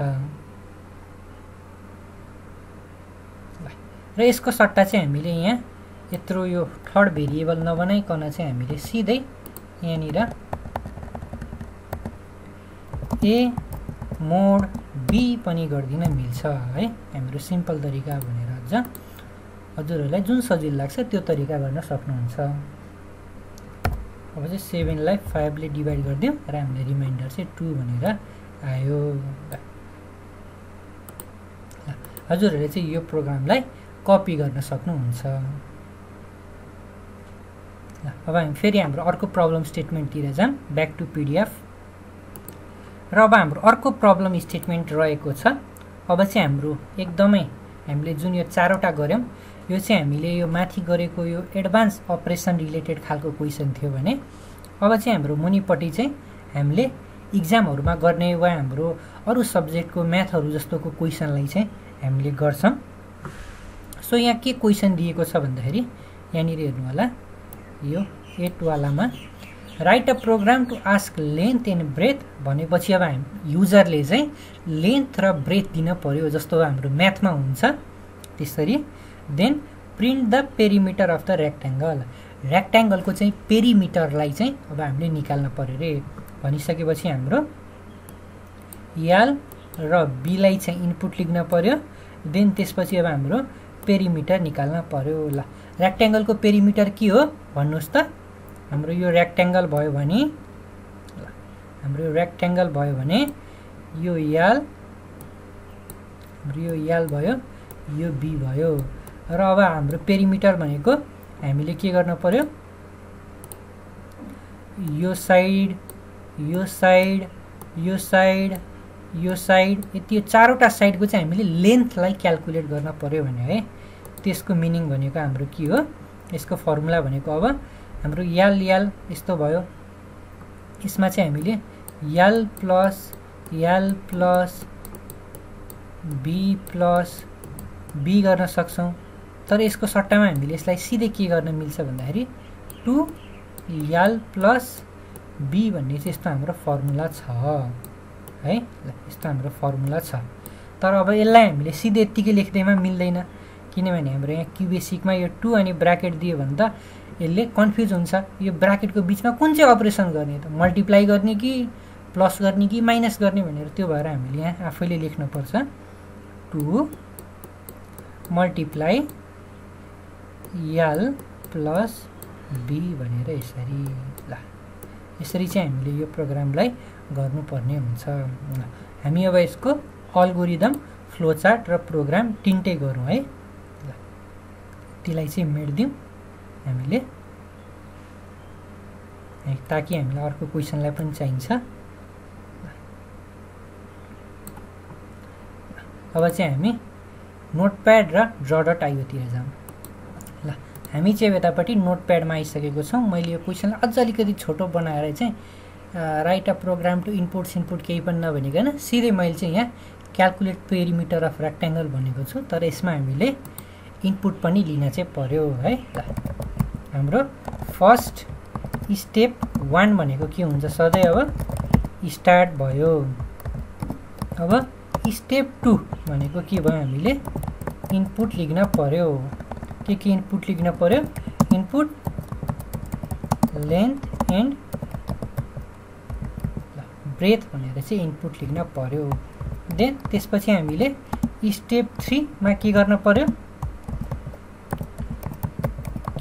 र यसको सट्टा चाहिँ हामीले यहाँ यत्रो यो थर्ड भेरिएबल नबनाइकन चाहिँ हामीले सिधै यहाँनिर ए मोड बी पनि गरिदिन मिल्छ है। हाम्रो सिम्पल तरिका भनेर अझ हजुरहरूलाई जुन सजिलो लाग्छ त्यो तरिका गर्न सक्नुहुन्छ। अब चाहिँ 7 लाई 5 ले डिभाइड गरिदिउँ र हामीले रिमाइन्डर चाहिँ 2 भनेर आयो। हजुरहरूले चाहिँ यो प्रोग्रामलाई कपी गर्न सक्नुहुन्छ। अब हामी फेरि हाम्रो अर्को प्रब्लम स्टेटमेन्टतिर जाऊँ, ब्याक टु पिडिएफ। र अब हाम्रो अर्को प्रब्लम स्टेटमेन्ट रहेको छ। अब चाहिँ हाम्रो एकदमै हामीले जुन यो 4वटा गऱ्यौँ, यो चाहिँ हामीले यो माथि गरेको यो एडभान्स अपरेसन रिलेटेड खालको क्वेसन थियो भने अब चाहिँ हाम्रो मुनिपट्टि चाहिँ हामीले इक्जामहरूमा गर्ने वा हाम्रो अरू सब्जेक्टको म्याथहरू जस्तोको क्वेसनलाई चाहिँ हामीले गर्छौँ। सो यहाँ के क्वेसन दिएको छ भन्दाखेरि यहाँनिर हेर्नु होला, यो 8 वालामा write a program to ask length and breadth भनेपछि अब हामी युजरले चाहिँ लेन्थ र ब्रेथ दिन पर्यो, जस्तो हाम्रो म्याथमा हुन्छ त्यसरी। Then print the perimeter of the rectangle, रेक्ट्याङ्गलको चाहिँ पेरिमिटरलाई चाहिँ अब हामीले निकाल्न पर्यो रे। भनिसकेपछि हाम्रो यल र बीलाई चाहिँ इनपुट लेख्न पर्यो। देन त्यसपछि अब हाम्रो पेरिमिटर निकाल्न पर्यो। ल रेक्ट्याङ्गलको पेरिमिटर के हो भन्नुहोस् त। हाम्रो यो रेक्ट्याङ्गल भयो भने यो एल, यो एल भयो, यो बी भयो। र अब हाम्रो पेरिमिटर भनेको हामीले के गर्न पर्यो, यो साइड, यो साइड, यो साइड, यो साइड, यति चारवटा साइडको चाहिँ हामीले लेन्थलाई क्याल्कुलेट गर्न पर्यो भने है। त्यसको मिनिङ भनेको हाम्रो के हो, यसको फर्मुला भनेको अब हाम्रो एल यस्तो भयो। यसमा चाहिँ हामीले एल प्लस बी गर्न सक्छौँ। तर यसको सट्टामा हामीले यसलाई सिधै के गर्न मिल्छ भन्दाखेरि 2l प्लस बी भन्ने चाहिँ यस्तो हाम्रो फर्मुला छ है। यस्तो हाम्रो फर्मुला छ। तर अब यसलाई हामीले सिधै यत्तिकै लेख्दैमा मिल्दैन, किनभने हाम्रो यहाँ क्युबेसिकमा यो 2 अनि ब्राकेट दियो भने त यसले कन्फ्युज हुन्छ। यो ब्राकेटको बिचमा कुन चाहिँ अपरेसन गर्ने त, मल्टिप्लाई गर्ने कि प्लस गर्ने कि माइनस गर्ने भनेर, त्यो भएर हामीले यहाँ आफैले लेख्नुपर्छ 2 मल्टिप्लाई एल प्लस बी भनेर यसरी। ल यसरी चाहिँ हामीले यो प्रोग्रामलाई गर्नुपर्ने हुन्छ। हामी अब यसको अल्गोरिदम, फ्लोचार्ट र प्रोग्राम तिनटै गरौँ है। ल त्यसलाई चाहिँ मेट्दिउँ हामीले, ताकि हामीलाई अर्को क्वेसनलाई पनि चाहिन्छ। अब चाहिँ हामी नोटप्याड र ड्र.io तिर जाउँ। ल हामी चाहिँ यतापट्टि नोटप्याडमा आइसकेको छौँ। मैले यो क्वेसनलाई अझ अलिकति छोटो बनाएर चाहिँ write a program to input केही पनि नभनिकन सिधै मैले चाहिँ यहाँ क्याल्कुलेट पेरिमिटर अफ रेक्ट्याङ्गल भनेको छु। तर यसमा हामीले इनपुट पनि लिन चाहिँ पर्यो है। ल हाम्रो फर्स्ट स्टेप 1 भनेको के हुन्छ, सधैँ अब स्टार्ट भयो। अब स्टेप 2 भनेको के भयो, हामीले इनपुट लेख्न पर्यो। के इनपुट लेख्न पर्यो, इनपुट लेन्थ एन्ड ब्रेथ भनेर चाहिँ इनपुट लेख्न पर्यो। देन त्यसपछि हामीले स्टेप 3 मा के गर्न पर्यो,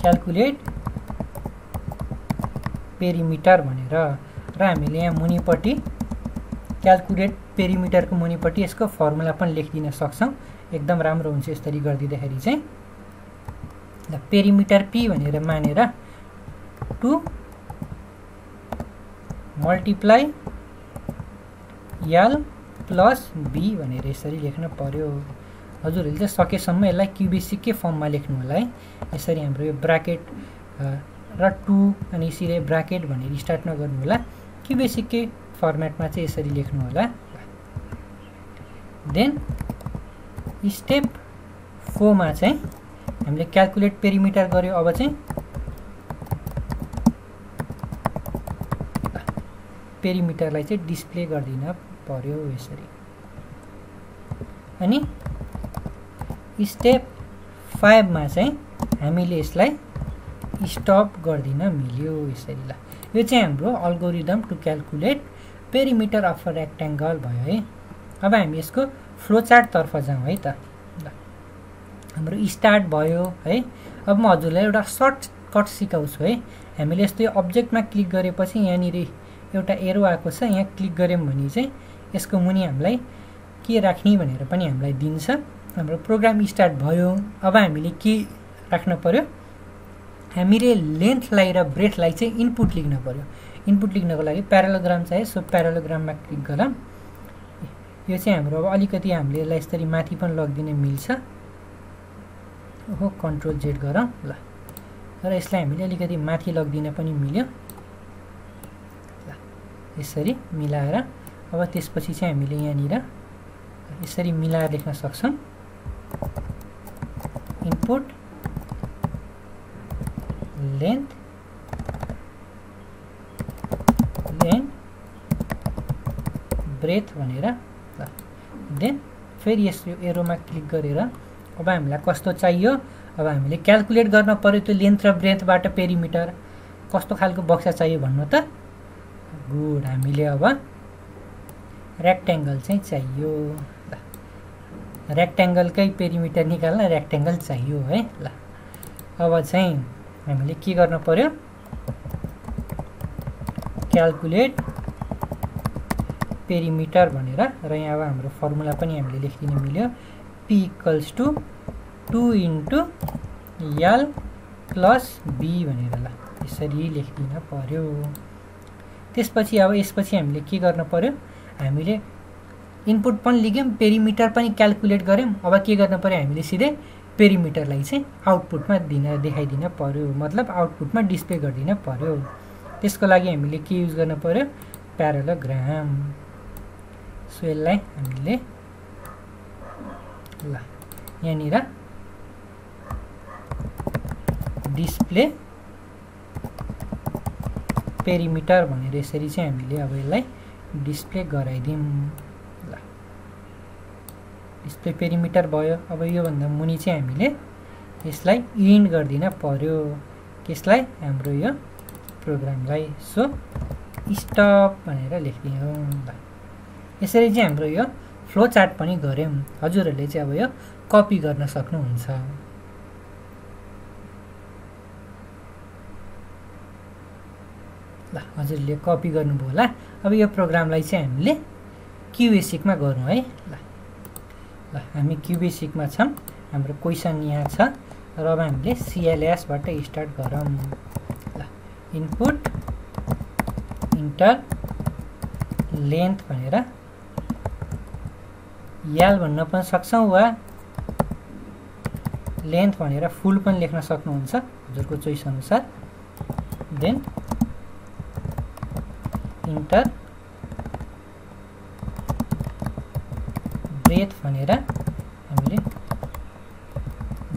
क्याल्कुलेट पेरिमिटर भनेर। र हामीले यहाँ मुनिपट्टि क्याल्कुलेट पेरिमिटरको मुनिपट्टि यसको फर्मुला पनि लेखिदिन सक्छौँ। एकदम राम्रो हुन्छ यसरी गरिदिँदाखेरि चाहिँ। ल पेरिमिटर पी भनेर मानेर 2 मल्टिप्लाई एल प्लस बी भनेर यसरी लेख्न पर्यो। हजुरहरूले चाहिँ सकेसम्म यसलाई क्युबेसिककै फर्ममा लेख्नु होला है। यसरी हाम्रो यो ब्राकेट र 2 अनि सिधै ब्राकेट भनेर स्टार्ट नगर्नु होला, क्युबेसिककै फर्मेटमा चाहिँ यसरी लेख्नु होला। देन स्टेप 4 मा चाहिँ हामीले क्याल्कुलेट पेरिमिटर गर्यो। अब चाहिँ पेरिमिटरलाई चाहिँ डिस्प्ले गरिदिन पर्यो यसरी। अनि स्टेप 5 मा चाहिँ हामीले यसलाई स्टप गरिदिन मिल्यो यसरी। ल यो चाहिँ हाम्रो algorithm to calculate perimeter of a rectangle भयो है। अब हामी यसको फ्लोचार्ट तर्फ जाउँ है त। ल हाम्रो स्टार्ट भयो है। अब म हजुरलाई एउटा सर्टकट सिकाउँछु है। हामीले यस्तो यो अब्जेक्टमा क्लिक गरेपछि यहाँनिर एउटा एरो आएको छ, यहाँ क्लिक गऱ्यौँ भने चाहिँ यसको मुनि हामीलाई के राख्ने भनेर पनि हामीलाई दिन्छ। हाम्रो प्रोग्राम स्टार्ट भयो। अब हामीले के राख्न पर्यो, हामीले लेन्थलाई र ब्रेथलाई चाहिँ इनपुट लेख्न पर्यो। इनपुट लेख्नको लागि प्यारालोग्राम चाहियो, सो प्यारालोग्राममा क्लिक गरौँ। यो चाहिँ हाम्रो अब अलिकति हामीले यसलाई यसरी माथि पनि लगिदिन मिल्छ। ओहो कन्ट्रोल जेड गरौँ। ल र यसलाई हामीले अलिकति माथि लगिदिन पनि मिल्यो। ल यसरी मिलाएर अब त्यसपछि चाहिँ हामीले यहाँनिर यसरी मिलाएर लेख्न सक्छौँ। इनपुट लेन्थ ब्रेथ भनेर। ल देन फेरि यस एरोमा क्लिक गरेर अब हामीलाई कस्तो चाहियो, अब हामीले क्याल्कुलेट गर्न पर्यो त्यो लेन्थ र ब्रेथबाट पेरिमिटर कस्तो खालको बक्सा चाहियो भन्नु त। गुड, हामीले अब रेक्टेंगल चाहिँ चाहियो। रेक्टेंगलकै पेरिमिटर निकाल्न रेक्टेंगल चाहियो है। ल अब चाहिँ हामीले के गर्न पर्यो, क्याल्कुलेट पेरिमिटर भनेर र यहाँ अब हाम्रो फर्मुला पनि हामीले लेखिदिन मिल्यो, p equals to 2 into l plus b भनेर। ल यसरी लेखिदिन पर्यो। त्यसपछि अब यसपछि हामीले के गर्न पर्यो, हामीले इनपुट पनि लिग्यौँ, पेरिमिटर पनि क्याल्कुलेट गऱ्यौँ। अब के गर्न पर्यो, हामीले सिधै पेरिमिटरलाई चाहिँ आउटपुटमा देखाइदिन पर्यो, मतलब आउटपुटमा डिस्प्ले गरिदिन पर्यो। त्यसको लागि हामीले के युज गर्न पर्यो, प्यारालोग्राम। सो यसलाई हामीले ल यहाँनिर डिस्प्ले पेरिमिटर भनेर यसरी चाहिँ हामीले अब यसलाई डिस्प्ले गराइदिउँ। ल डिस्प्ले पेरिमिटर भयो। अब योभन्दा मुनि चाहिँ हामीले यसलाई इन्ड गरिदिन पर्यो, त्यसलाई हाम्रो यो प्रोग्रामलाई। सो स्टप भनेर लेखिदियौँ। ल यसरी चाहिँ हाम्रो यो फ्लो चार्ट पनि गऱ्यौँ। हजुरहरूले चाहिँ अब यो कपी गर्न सक्नुहुन्छ। ल हजुरले कपी गर्नुभयो होला। अब यो प्रोग्रामलाई चाहिँ हामीले क्युबेसिकमा गरौँ है। ल हामी क्युबेसिकमा छौँ, हाम्रो क्वेसन यहाँ छ र अब हामीले CLS बाट स्टार्ट गरौँ। ल इनपुट इन्टर लेन्थ भनेर याल भन्न पनि सक्छौँ वा लेन्थ भनेर फुल पनि लेख्न सक्नुहुन्छ, हजुरको चोइस अनुसार। देन इन्टर ब्रेथ भनेर हामीले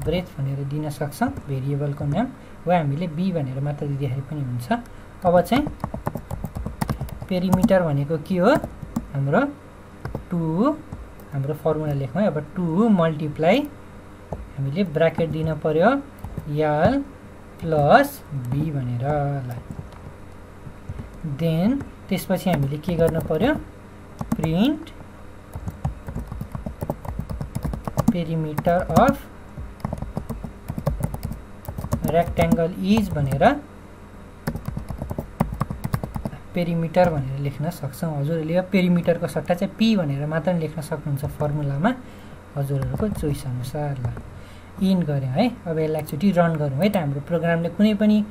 ब्रेथ भनेर दिन सक्छौँ भेरिएबलको नाम, वा हामीले बी भनेर मात्र दिँदाखेरि पनि हुन्छ। अब चाहिँ पेरिमिटर भनेको के हो, हाम्रो 2, हाम्रो फर्मुला लेखौँ अब 2 मल्टिप्लाई हामीले ब्राकेट दिन पर्यो यल प्लस बी भनेर। ल देन त्यसपछि हामीले के गर्न पर्यो, print perimeter of rectangle is भनेर पेरिमिटर भनेर लेख्न सक्छौँ। हजुरहरूले पेरिमिटरको सट्टा चाहिँ पी भनेर मात्र लेख्न सक्नुहुन्छ फर्मुलामा, हजुरहरूको चोइस अनुसार। ल इन गऱ्यौँ है। अब यसलाई एकचोटि रन गरौँ है त। हाम्रो प्रोग्रामले कुनै पनि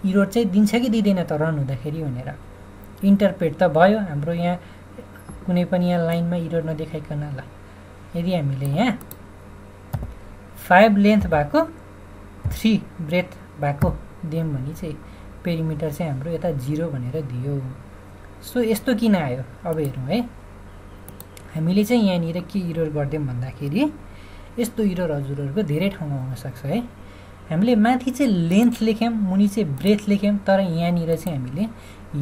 इरोड चाहिँ दिन्छ कि दिँदैन त रन हुँदाखेरि भनेर। इन्टरप्रेट त भयो हाम्रो, यहाँ कुनै पनि यहाँ लाइनमा इरोड नदेखाइकन। ल यदि हामीले यहाँ 5 लेन्थ भएको 3 ब्रेथ भएको दियौँ भने चाहिँ पेरिमिटर चाहिँ हाम्रो यता 0 भनेर दियो। सो यस्तो किन आयो अब हेरौँ है। हामीले चाहिँ यहाँनिर के इरोड गरिदियौँ भन्दाखेरि, यस्तो इरोड हजुरहरूको धेरै ठाउँमा हुन सक्छ है। हामीले माथि चाहिँ लेन्थ लेख्यौँ, मुनि चाहिँ ब्रेथ लेख्यौँ, तर यहाँनिर चाहिँ हामीले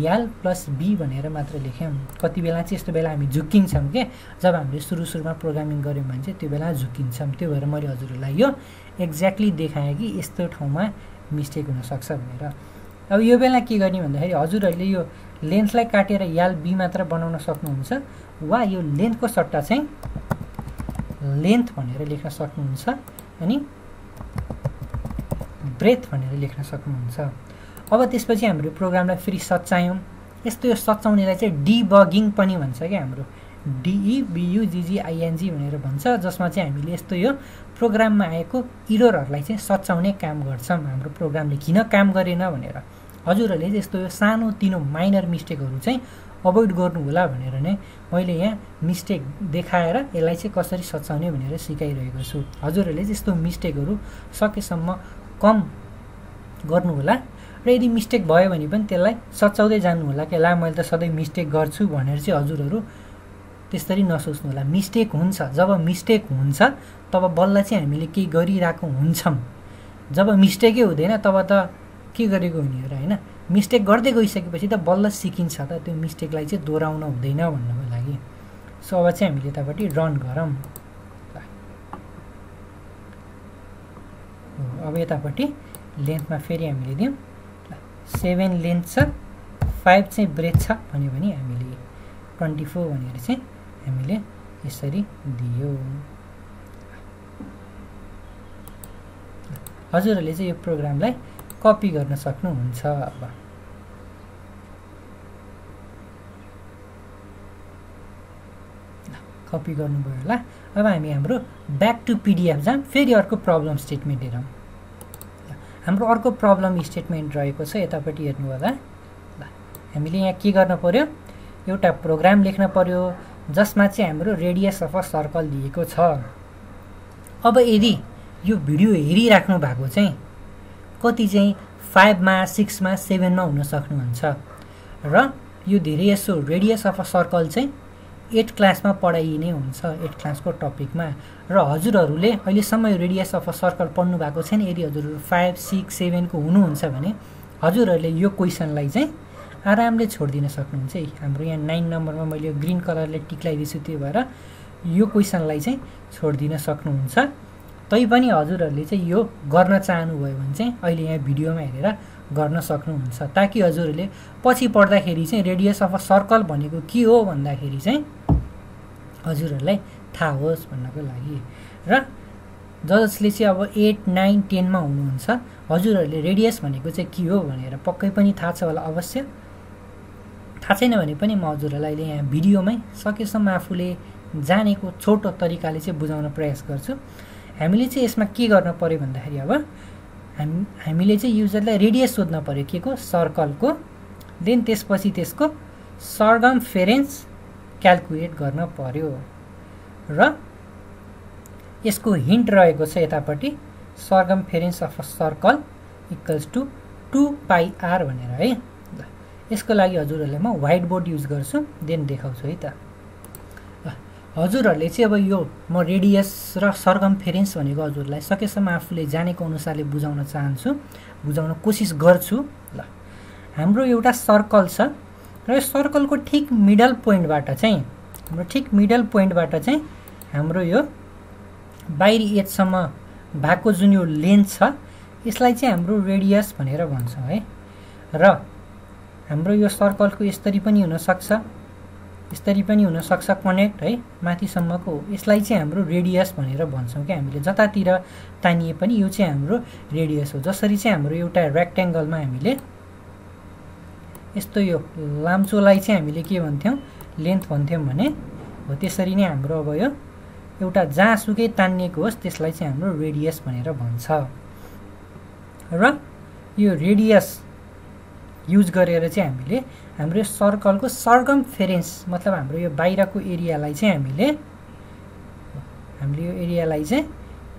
याल प्लस बी भनेर मात्र लेख्यौँ। कति बेला चाहिँ यस्तो बेला हामी झुक्किन्छौँ के, जब हामीले सुरुमा प्रोग्रामिङ गऱ्यौँ भने चाहिँ त्यो बेला झुक्किन्छौँ। त्यो भएर मैले हजुरहरूलाई यो एक्ज्याक्टली देखाएँ कि यस्तो ठाउँमा मिस्टेक हुनसक्छ भनेर। अब यो बेला के गर्ने भन्दाखेरि हजुरहरूले यो लेन्थलाई काटेर याल बी मात्र बनाउन सक्नुहुन्छ, वा यो लेन्थको सट्टा चाहिँ लेन्थ भनेर लेख्न सक्नुहुन्छ अनि ब्रेथ भनेर लेख्न सक्नुहुन्छ। अब त्यसपछि हाम्रो प्रोग्रामलाई फेरि सच्यायौँ। यस्तो यो सच्याउनेलाई चाहिँ डिबगिङ पनि भन्छ क्या, हाम्रो DEBUGGING भनेर भन्छ, जसमा चाहिँ हामीले यस्तो यो प्रोग्राममा आएको इरोरहरूलाई चाहिँ सच्याउने काम गर्छौँ। हाम्रो प्रोग्रामले किन काम गरेन भनेर हजुरहरूले चाहिँ यस्तो यो सानो तिनो माइनर मिस्टेकहरू चाहिँ अभोइड गर्नु होला भनेर नै मैले यहाँ मिस्टेक देखाएर यसलाई चाहिँ कसरी सच्याउने भनेर सिकाइरहेको छु। हजुरहरूले चाहिँ यस्तो मिस्टेकहरू सकेसम्म कम गर्नु होला, र यदि मिस्टेक भयो भने पनि त्यसलाई सच्याउँदै जानु होला कि ला मैले त सधैँ मिस्टेक गर्छु भनेर चाहिँ हजुरहरू त्यसरी नसोच्नु होला। मिस्टेक हुन्छ, जब मिस्टेक हुन्छ तब बल्ल चाहिँ हामीले केही गरिरहेको हुन्छौँ। जब मिस्टेकै हुँदैन तब त के गरेको हुने हो र होइन। मिस्टेक गर्दै गइसकेपछि त बल्ल सिकिन्छ त, त्यो मिस्टेकलाई चाहिँ दोहोऱ्याउन हुँदैन भन्नको लागि। सो अब चाहिँ हामीले यतापट्टि रन गरौँ। अब यतापट्टि लेन्थमा फेरि हामीले दियौँ 7 लेन्थ छ, 5 चाहिँ ब्रेथ छ भन्यो भने हामीले 24 भनेर चाहिँ हामीले यसरी दियो। हजुरहरूले चाहिँ यो प्रोग्रामलाई कपी गर्न सक्नुहुन्छ। अब कपी गर्नुभयो होला। अब हामी हाम्रो ब्याक टु पीडीएफ जाम। फेरि अर्को प्रब्लम स्टेटमेन्ट हेरौँ। हाम्रो अर्को प्रब्लम स्टेटमेन्ट रहेको छ, यतापट्टि हेर्नु होला। ल हामीले यहाँ के गर्न पर्यो, एउटा प्रोग्राम लेख्न पर्यो जसमा चाहिँ हाम्रो रेडियस अफ अ सर्कल दिएको छ। अब यदि यो भिडियो हेरिराख्नु भएको चाहिँ कति चाहिँ 5 मा 6 मा 7 मा हुन सक्नुहुन्छ र यो धेरै यसो रेडियस अफ अ सर्कल चाहिँ 8 क्लासमा पढाइने हुन्छ, 8 क्लासको टपिकमा। र हजुरहरूले अहिलेसम्म यो रेडियस अफ अ सर्कल पढ्नु भएको छैन, यदि हजुरहरू 5, 6, 7 को हुनुहुन्छ भने हजुरहरूले यो क्वेसनलाई चाहिँ आरामले छोडिदिन सक्नुहुन्छ है। हाम्रो यहाँ 9 नम्बरमा मैले यो ग्रीन कलरले टिक लगाइदिन्छु, त्यो भएर यो क्वेसनलाई चाहिँ छोडिदिन सक्नुहुन्छ। तैपनि हजुरहरूले चाहिँ यो गर्न चाहनुभयो भने चाहिँ अहिले यहाँ भिडियोमा हेरेर गर्न सक्नुहुन्छ, ताकि हजुरहरूले पछि पढ्दाखेरि चाहिँ रेडियस अफ अ सर्कल भनेको के हो भन्दाखेरि चाहिँ हजुरहरूलाई थाहा होस् भन्नको लागि। र जसले चाहिँ अब 8, 9, 10 मा हुनुहुन्छ हजुरहरूले रेडियस भनेको चाहिँ के हो भनेर पक्कै पनि थाहा छ होला अवश्य। थाहा छैन भने पनि म हजुरहरूलाई अहिले यहाँ भिडियोमै सकेसम्म आफूले जानेको छोटो तरिकाले चाहिँ बुझाउन प्रयास गर्छु। हामीले चाहिँ यसमा के गर्न पर्यो भन्दाखेरि अब हामीले चाहिँ युजरलाई रेडियस सोध्न पर्यो के को, सर्कलको। देन त्यसपछि त्यसको सर्कमफेरेन्स क्याल्कुलेट गर्न पर्यो र यसको हिन्ट रहेको छ यतापट्टि, circumference of a circle equals to 2πr भनेर है। यसको लागि हजुरहरूले म व्हाइट बोर्ड युज गर्छु, देन देखाउँछु है त। हजुरहरूले चाहिँ अब यो म रेडियस र सर्कमफेरेन्स भनेको हजुरलाई सकेसम्म आफूले जानेको अनुसारले बुझाउन चाहन्छु, बुझाउन कोसिस गर्छु। ल हाम्रो एउटा सर्कल छ र यो सर्कलको ठिक मिडल पोइन्टबाट चाहिँ हाम्रो यो बाहिरी एजसम्म भएको जुन यो लेन्थ छ यसलाई चाहिँ हाम्रो रेडियस भनेर भन्छौँ है। र हाम्रो यो सर्कलको यसरी पनि हुनसक्छ कनेक्ट है माथिसम्मको, यसलाई चाहिँ हाम्रो रेडियस भनेर भन्छौँ क्या हामीले। जतातिर तानिए पनि यो चाहिँ हाम्रो रेडियस हो। जसरी चाहिँ हाम्रो एउटा रेक्ट्याङ्गलमा हामीले यस्तो यो लाम्चोलाई चाहिँ हामीले के भन्थ्यौँ, लेन्थ भन्थ्यौँ भने हो, त्यसरी नै हाम्रो अब यो एउटा जहाँसुकै तानिएको होस् त्यसलाई चाहिँ हाम्रो रेडियस भनेर भन्छ। र यो रेडियस युज गरेर चाहिँ हामीले हाम्रो सर्कलको सर्कमफेरेन्स मतलब हाम्रो यो बाहिरको एरियालाई चाहिँ हामीले यो एरियालाई चाहिँ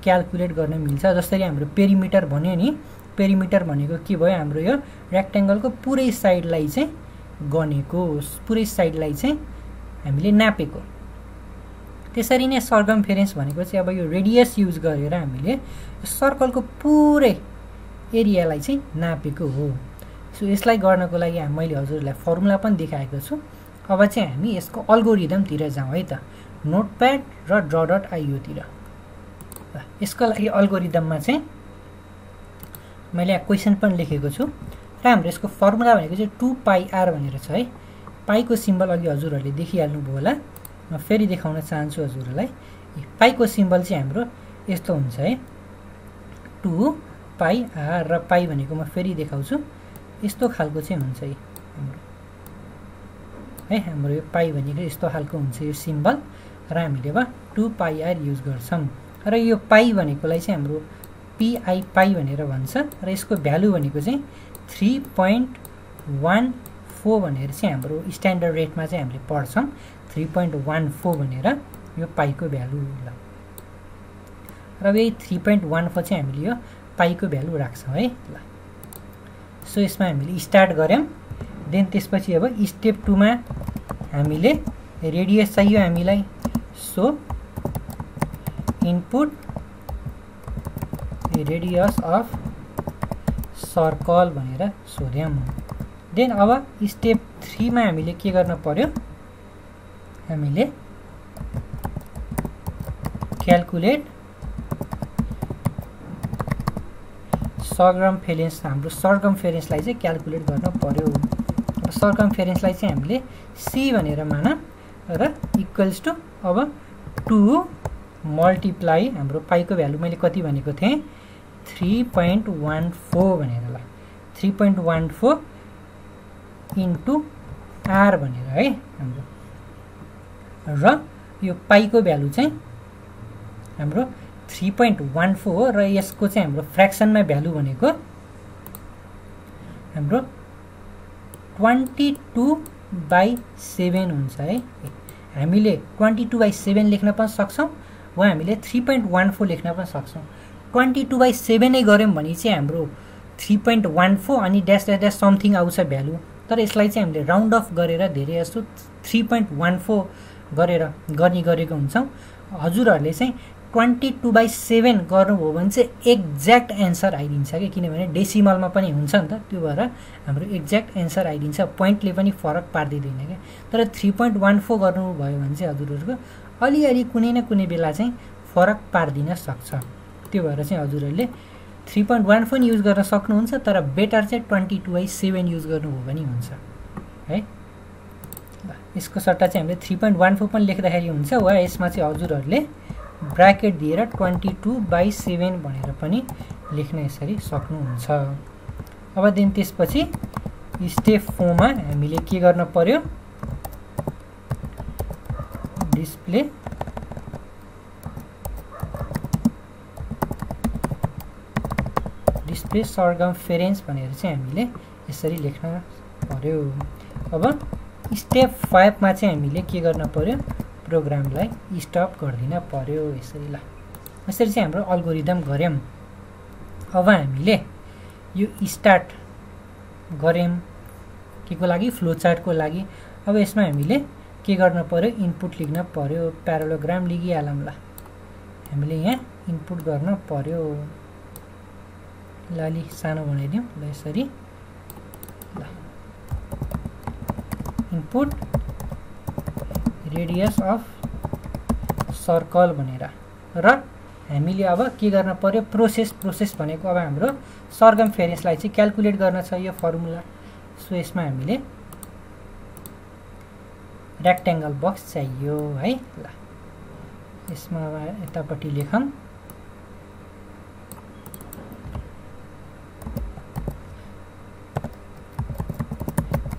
क्याल्कुलेट गर्न मिल्छ। जसरी हाम्रो पेरिमिटर भन्यो नि, पेरिमिटर भनेको के भयो, हाम्रो यो रेक्ट्याङ्गलको पुरै साइडलाई चाहिँ गनेको, पुरै साइडलाई चाहिँ हामीले नापेको। त्यसरी नै सर्कमफेरेन्स भनेको चाहिँ अब यो रेडियस युज गरेर हामीले सर्कलको पुरै एरियालाई चाहिँ नापेको हो। सो यसलाई गर्नको लागि मैले हजुरलाई फर्मुला पनि देखाएको छु। अब चाहिँ हामी यसको अल्गोरिदमतिर जाउँ है त, नोटप्याड र draw.io तिर। यसको लागि अल्गोरिदममा चाहिँ मैले यहाँ क्वेसन पनि लेखेको छु र हाम्रो यसको फर्मुला भनेको चाहिँ 2πr भनेर छ है। पाईको सिम्बल अघि हजुरहरूले देखिहाल्नुभयो होला, म फेरि देखाउन चाहन्छु हजुरहरूलाई। पाईको सिम्बल चाहिँ हाम्रो यस्तो हुन्छ है, 2πr र पाई भनेको म फेरि देखाउँछु, यस्तो खालको चाहिँ हुन्छ हाम्रो यो पाई भनेको यस्तो खालको हुन्छ यो सिम्बल। र हामीले अब 2πr युज गर्छौँ र यो पाई भनेकोलाई चाहिँ हाम्रो पाई भनेर भन्छ र यसको भ्यालु भनेको चाहिँ 3.14 भनेर चाहिँ हाम्रो स्ट्यान्डर्ड रेटमा चाहिँ हामीले पढ्छौँ, 3.14 भनेर यो पाईको भ्यालु। र यही 3.14 चाहिँ हामीले यो पाईको भ्यालु राख्छौँ है। ल सो यसमा हामीले स्टार्ट गऱ्यौँ। देन त्यसपछि अब स्टेप 2 मा हामीले रेडियस चाहियो हामीलाई, so input radius of circle भनेर सोध्यौँ। देन अब स्टेप 3 मा हामीले के गर्न पर्यो, हामीले क्याल्कुलेट सर्कमफेरेन्स, हाम्रो सर्कमफेरेन्सलाई चाहिँ क्याल्कुलेट गर्न पर्यो। र सर्कमफेरेन्सलाई चाहिँ हामीले सी भनेर मानौँ र इक्वल्स टु अब 2 मल्टिप्लाई हाम्रो पाईको भ्यालु मैले कति भनेको थिएँ 3.14 भनेर ल 3.14 इन्टु आर भनेर है हाम्रो र यो पाईको भ्यालु चाहिँ हाम्रो 3.14 हो र यसको चाहिँ हाम्रो फ्र्याक्सनमा भ्यालु भनेको हाम्रो 22/7 हुन्छ है हामीले 22/7 लेख्न पनि सक्छौं वा हामीले 3.14 लेख्न पनि सक्छौं 22/7 नै गर्यौं भने चाहिँ हाम्रो 3.14 अनि ड्यास ड्यास ड्यास समथिङ आउँछ भ्यालु तर यसलाई चाहिँ हामीले राउन्ड अफ गरेर धेरै जस्तो 3.14 गरेर गर्ने गरेको हुन्छौं हजुरहरुले चाहिँ 22/7 गर्नुभयो भने चाहिँ एक्ज्याक्ट एन्सर आइदिन्छ के किनभने डेसिमलमा पनि हुन्छ नि त त्यो भएर हाम्रो एक्ज्याक्ट एन्सर आइदिन्छ पोइन्टले पनि फरक पार्दिदैन के तर 3.14 गर्नुभयो भने चाहिँ हजुरहरुको अलिअलि कुनै न कुनै बेला चाहिँ फरक पार्दिन सक्छ त्यो भएर चाहिँ हजुरहरुले 3.14 युज गर्न सक्नुहुन्छ तर बेटर चाहिँ 22/7 युज गर्नुभयो भने हुन्छ है ल यसको सट्टा चाहिँ हामीले 3.14 पनि लेख्दाखेरि हुन्छ वा यसमा चाहिँ हजुरहरुले ब्र्याकेट दिएर 22/7 भनेर पनि लेख्न यसरी सक्नुहुन्छ अब दिन त्यसपछि स्टेप 4 मा हामीले के गर्न पर्यो डिस्प्ले सर्कमफेरेन्स भनेर चाहिँ हामीले यसरी लेख्न पर्यो अब स्टेप 5 मा चाहिँ हामीले के गर्न पर्यो प्रोग्रामलाई स्टप गर्दिन पर्यो यसरी ल यसरी चाहिँ हाम्रो अल्गोरिदम गर्यौं अब हामीले यो स्टार्ट गर्यौं केको लागि फ्लो चार्टको लागि अब यसमा हामीले के गर्न पर्यो इनपुट लेख्न पर्यो प्यारालोग्राम लेखिहालौं ल हामीले यहाँ इनपुट गर्न पर्यो ल अलि सानो बनाइदिउँ ल यसरी ल इनपुट रेडियस अफ सर्कल भनेर र हामीले अब के गर्न पर्यो प्रोसेस भनेको अब हाम्रो सर्कमफेरेन्सलाई चाहिँ क्याल्कुलेट गर्न छ यो फर्मुला सो यसमा हामीले रेक्टेंगल बक्स चाहियो है ल यसमा यतापट्टि लेखौं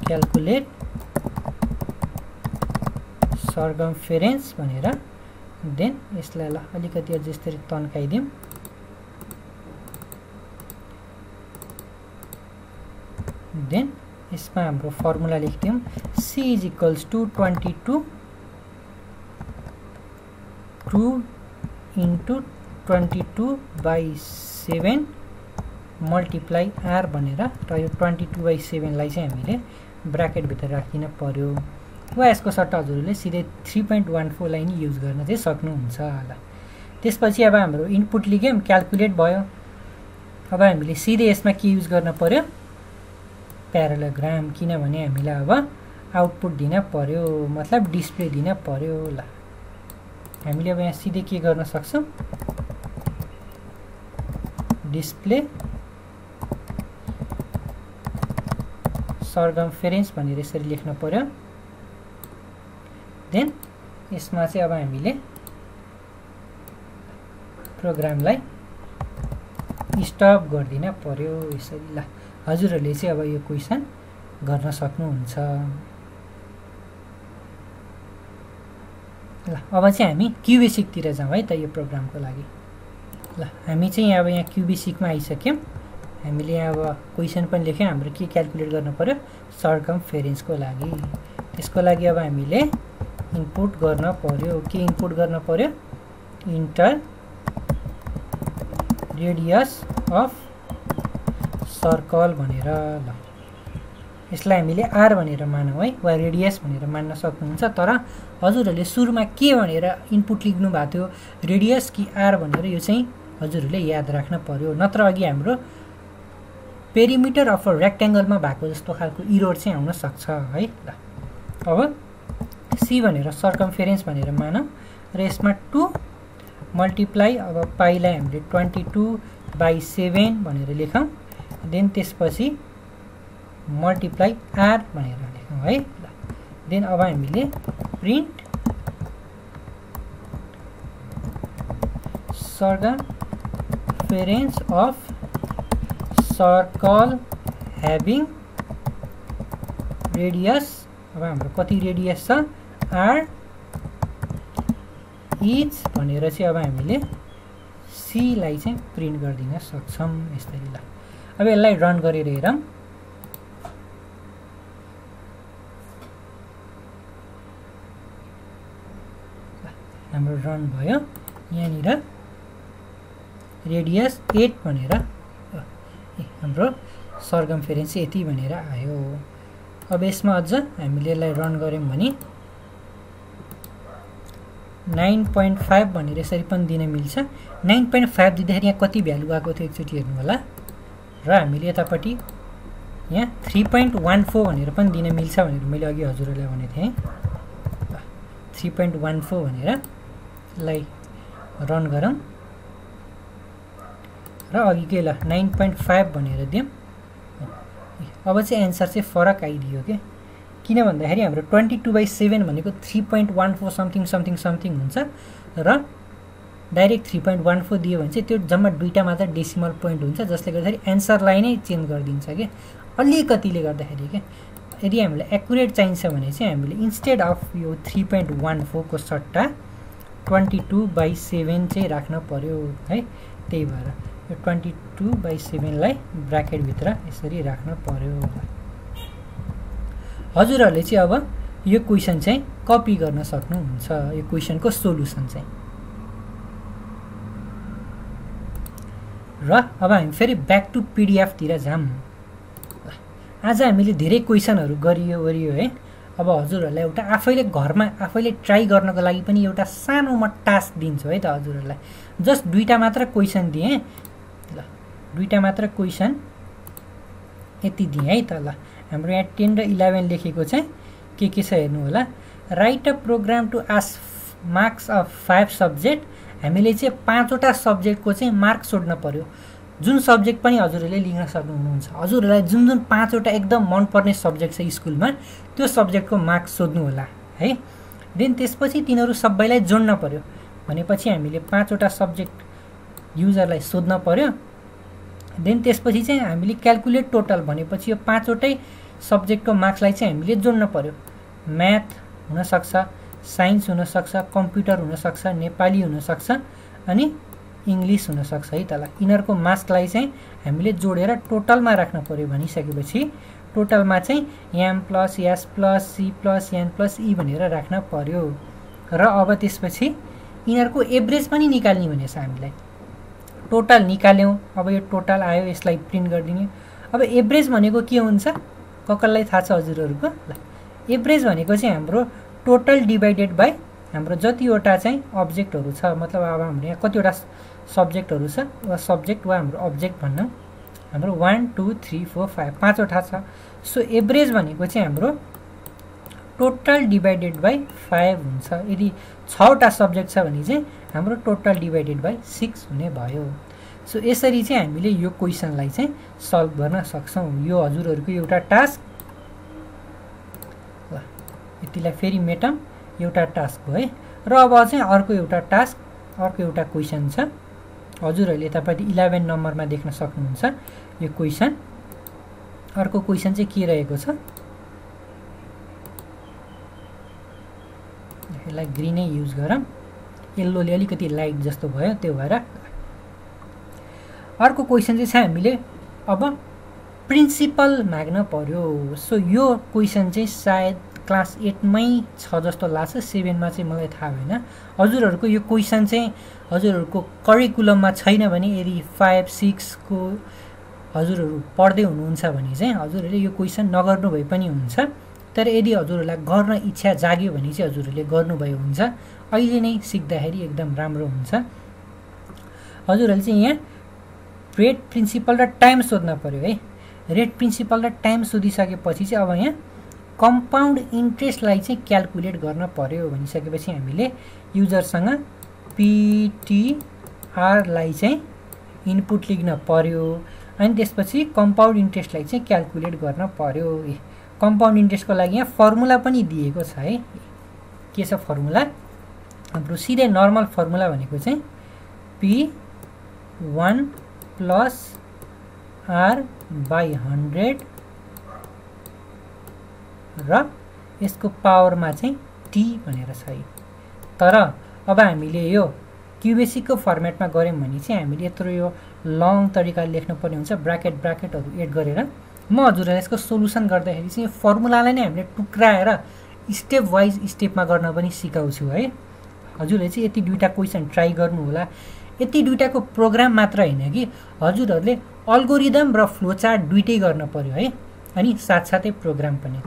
क्याल्कुलेट सर्कमफेरेन्स भनेर देन यसलाई ल अलिकति अझ यसरी तन्काइदिउँ देन यसमा हाम्रो फर्मुला लेख्दिउँ c = 22 2 * 22/7 मल्टिप्लाई r भनेर र यो 22/7 लाई चाहिँ हामीले ब्र्याकेट भित्र राखिन पर्यो वा यसको सट्टा हजुरले सिधै 3.14 लाई नि युज गर्न चाहिँ सक्नुहुन्छ ल त्यसपछि अब हाम्रो इनपुट लेख्यौं क्याल्कुलेट भयो अब हामीले सिधै यसमा के युज गर्न पर्यो प्यारालोग्राम किनभने हामीलाई अब आउटपुट दिन पर्यो मतलब डिस्प्ले दिन पर्यो ल हामीले अब यहाँ सिधै के गर्न सक्छौं डिस्प्ले सर्कमफेरेन्स भनेर यसरी लेख्न पर्यो देन यसमा चाहिँ अब हामीले प्रोग्रामलाई स्टप गर्दिन पर्यो यसरी ल हजुरहरुले चाहिँ अब यो क्वेशन गर्न सक्नुहुन्छ ल अब चाहिँ हामी क्युबेसिक तिर जाउँ है त यो प्रोग्रामको लागि ल हामी चाहिँ अब यहाँ क्युबेसिक मा आइसक्यौं हामीले यहाँ अब क्वेशन पनि लेख्यौं हाम्रो के क्याल्कुलेट गर्न पर्यो सर्कमफेरेन्स को लागि त्यसको लागि अब हामीले इनपुट गर्न पर्यो के इनपुट गर्न पर्यो इन्टर रेडियस अफ सर्कल भनेर ल यसलाई हामीले r भनेर मानौं है वा रेडियस भनेर मान्न सक्नुहुन्छ तर हजुरहरुले सुरुमा के भनेर इनपुट लेख्नु भएको थियो रेडियस कि r भनेर यो चाहिँ हजुरहरुले याद राख्न पर्यो नत्र अघि हाम्रो पेरिमिटर अफ अ रेक्टेंगलमा भएको जस्तो खालको एरर चाहिँ आउन सक्छ है ल अब c भनेर सर्कमफेरेन्स भनेर मानौं र यसमा 2 मल्टिप्लाई अब पाईलाई हामीले 22/7 भनेर लेखौं देन त्यसपछि मल्टिप्लाई r भनेर लेखौं है ल देन अब हामीले print circumference of circle having radius, अब हाम्रो कति रेडियस छ r each भनेर चाहिँ अब हामीले c लाई चाहिँ प्रिन्ट गर्दिन सक्छौं यसरी। ल अब यसलाई रन गरेर हेरौं। हाम्रो रन भयो। यहाँनिर रेडियस 8 भनेर हाम्रो सर्कमफेरेन्स यति भनेर आयो। अब यसमा अझ हामीले यसलाई रन गर्यौं भने 9.5 भनेर यसरी पनि दिन मिल्छ। 9.5 दिँदाखेरि यहाँ कति भ्यालु आएको थियो एकचोटि हेर्नु होला। र हामीले यतापट्टि यहाँ 3.14 भनेर पनि दिन मिल्छ भनेर मैले अघि हजुरहरुलाई भनेको थिएँ। 3.14 भनेर यसलाई रन गरौँ र अघिकै ल 9.5 भनेर दियौं। अब चाहिँ एन्सर चाहिँ फरक आइदियो के, किन भन्दाखेरि हाम्रो 22/7 भनेको 3.14 समथिङ समथिङ समथिङ हुन्छ र डाइरेक्ट 3.14 दियो भने चाहिँ त्यो जम्मा दुईटा मात्र डेसिमल पोइन्ट हुन्छ, जसले गर्दाखेरि एन्सरलाई नै चेन्ज गरिदिन्छ के अलिकतिले गर्दाखेरि के। यदि हामीलाई एक्युरेट चाहिन्छ भने चाहिँ हामीले इन्स्टेड अफ यो 3.14 को सट्टा 22/7 चाहिँ राख्न पर्यो है। त्यही भएर यो 22/7 लाई ब्र्याकेट भित्र यसरी राख्न पर्यो। हजुरहरुले चाहिँ अब यो क्वेशन चाहिँ कपी गर्न सक्नुहुन्छ, यो क्वेशनको सोलुसन चाहिँ। र अब हामी फेरि ब्याक टु पीडीएफ तिर जाम। आज हामीले धेरै क्वेशनहरु गरियो है। अब हजुरहरुलाई एउटा आफैले घरमा आफैले ट्राई गर्नको लागि पनि एउटा सानो म टास्क दिन्छु है त हजुरहरुलाई। जस्ट दुईटा मात्र क्वेशन दिए। ल दुईटा मात्र क्वेशन यति दिए है त। ल हाम्रो यहाँ 10 र 11 लेखेको चाहिँ के छ हेर्नु होला। Write a program to ask marks of 5 subject. हामीले चाहिँ 5 वटा सब्जेक्टको चाहिँ मार्क सोध्न पर्यो। जुन सब्जेक्ट पनि हजुरहरुले लिन सक्नुहुन्छ। हजुरहरुलाई जुन जुन 5 वटा एकदम मन पर्ने सब्जेक्ट छ स्कुलमा त्यो सब्जेक्टको मार्क्स सोध्नु होला है। देन त्यसपछि तिनीहरु सबैलाई जोड्न पर्यो। भनेपछि हामीले 5 वटा सब्जेक्ट युजरलाई सोध्न पर्यो। देन त्यसपछि चाहिँ हामीले क्याल्कुलेट टोटल भनेपछि यो 5 वटै सब्जेक्टको मार्क्सलाई चाहिँ हामीले जोड्न पर्यो। म्याथ हुन सक्छ, साइन्स हुन सक्छ, कम्प्युटर हुन सक्छ, नेपाली हुन सक्छ अनि इंग्लिश हुन सक्छ है त। ल इनरको मार्क्सलाई चाहिँ हामीले जोडेर टोटलमा राख्न पर्यो। भनिसकेपछि टोटलमा चाहिँ m + s + c + n + e भनेर राख्न पर्यो। र अब त्यसपछि इनरको एभरेज पनि निकाल्ने भनेछ हामीलाई। टोटल निकाल्यौं। अब यो टोटल आयो, यसलाई प्रिन्ट गर्दिने। अब एभरेज भनेको के हुन्छ ककललाई थाहा छ हजुरहरुको? ल एभरेज भनेको चाहिँ हाम्रो टोटल डिवाइडेड बाइ हाम्रो जतिवटा चाहिँ अब्जेक्टहरु छ। मतलब अब हाम्रो यहाँ कतिवटा सब्जेक्टहरु छ वा सब्जेक्ट वा हाम्रो अब्जेक्ट भन्न हाम्रो 1 2 3 4 5 5 वटा छ। सो एभरेज भनेको चाहिँ हाम्रो टोटल डिवाइडेड बाइ 5 हुन्छ। यदि 6 वटा सब्जेक्ट छ भने चाहिँ हाम्रो टोटल डिवाइडेड बाइ 6 हुने भयो। सो यसरी चाहिँ हामीले यो क्वेशनलाई चाहिँ सल्भ गर्न सक्छौं। यो हजुरहरुको एउटा टास्क। ल यतिलाई फेरि मेटम, एउटा टास्क भयो है। र अब चाहिँ अर्को एउटा टास्क, अर्को एउटा क्वेशन छ। हजुरहरुले तपाईले 11 नम्बरमा देख्न सक्नुहुन्छ यो क्वेशन। अर्को क्वेशन चाहिँ के रहेको छ? यसलाई ग्रीनै युज गरौँ। येल्लोले अलिकति लाइट जस्तो भयो त्यो भएर। अर्को क्वेशन चाहिँ छ हामीले अब प्रिन्सिपल माग्न पर्यो। सो यो क्वेशन चाहिँ सायद क्लास 8 मै छ जस्तो लाग्छ, 7 मा चाहिँ मलाई थाहा भएन। हजुरहरुको यो क्वेशन चाहिँ हजुरहरुको करिकुलममा छैन भने यदि 5 6 को हजुरहरु पढ्दै हुनुहुन्छ भने चाहिँ हजुरहरुले यो क्वेशन नगर्नु भए पनि हुन्छ। तर यदि हजुरहरुलाई गर्न इच्छा जाग्यो भने चाहिँ हजुरहरुले गर्नुभयो हुन्छ। अहिले नै सिक्दाखेरि एकदम राम्रो हुन्छ। हजुरहरुले चाहिँ यहाँ रेट प्रिन्सिपल र टाइम सोध्न पर्यो है। रेट प्रिन्सिपल र टाइम सोधिसकेपछि चाहिँ अब यहाँ कम्पाउन्ड इन्ट्रेस्टलाई चाहिँ क्याल्कुलेट गर्न पर्यो। भनिसकेपछि हामीले युजरसँग PTR लाई चाहिँ इनपुट लेख्न पर्यो। अनि त्यसपछि कम्पाउन्ड इन्ट्रेस्टलाई चाहिँ क्याल्कुलेट गर्न पर्यो। कम्पाउन्ड इन्ट्रेस्टको लागि यहाँ फर्मुला पनि दिएको छ है। के छ फर्मुला हाम्रो सिधै नर्मल फर्मुला भनेको चाहिँ P1 प्लस R/100 र यसको पावरमा चाहिँ T भनेर छ है। तर अब हामीले यो क्युबेसिकको फर्मेटमा गऱ्यौँ भने चाहिँ हामीले यत्रो यो लङ तरिकाले लेख्नु पर्ने हुन्छ, ब्राकेटहरू एड गरेर। म हजुरलाई यसको सोलुसन गर्दाखेरि चाहिँ यो फर्मुलालाई नै हामीले टुक्राएर स्टेप वाइज स्टेपमा गर्न पनि सिकाउँछु है। हजुरले चाहिँ यति दुईटा क्वेसन ट्राई गर्नु होला। यति दुईटाको प्रोग्राम मात्र हैन कि हजुरहरूले अल्गोरिदम र फ्लोचार्ट दुईटै गर्न पर्यो है, अनि साथसाथै प्रोग्राम पनि।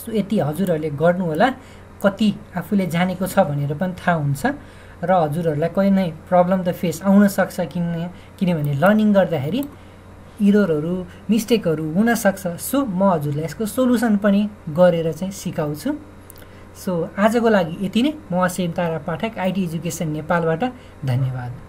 सो यति हजुरहरूले गर्नु होला। कति आफूले जानेको छ भनेर पनि थाहा हुन्छ र हजुरहरूलाई कहिले नै प्रब्लम त फेस आउन सक्छ, किनभने लर्निङ गर्दाखेरि इररहरू मिस्टेकहरू हुन सक्छ। सो म हजुरलाई यसको सोलुसन पनि गरेर चाहिँ सिकाउँछु। सो आजको लागि यति नै। म असीम तारा पाठक, आईटी एजुकेसन नेपालबाट। धन्यवाद।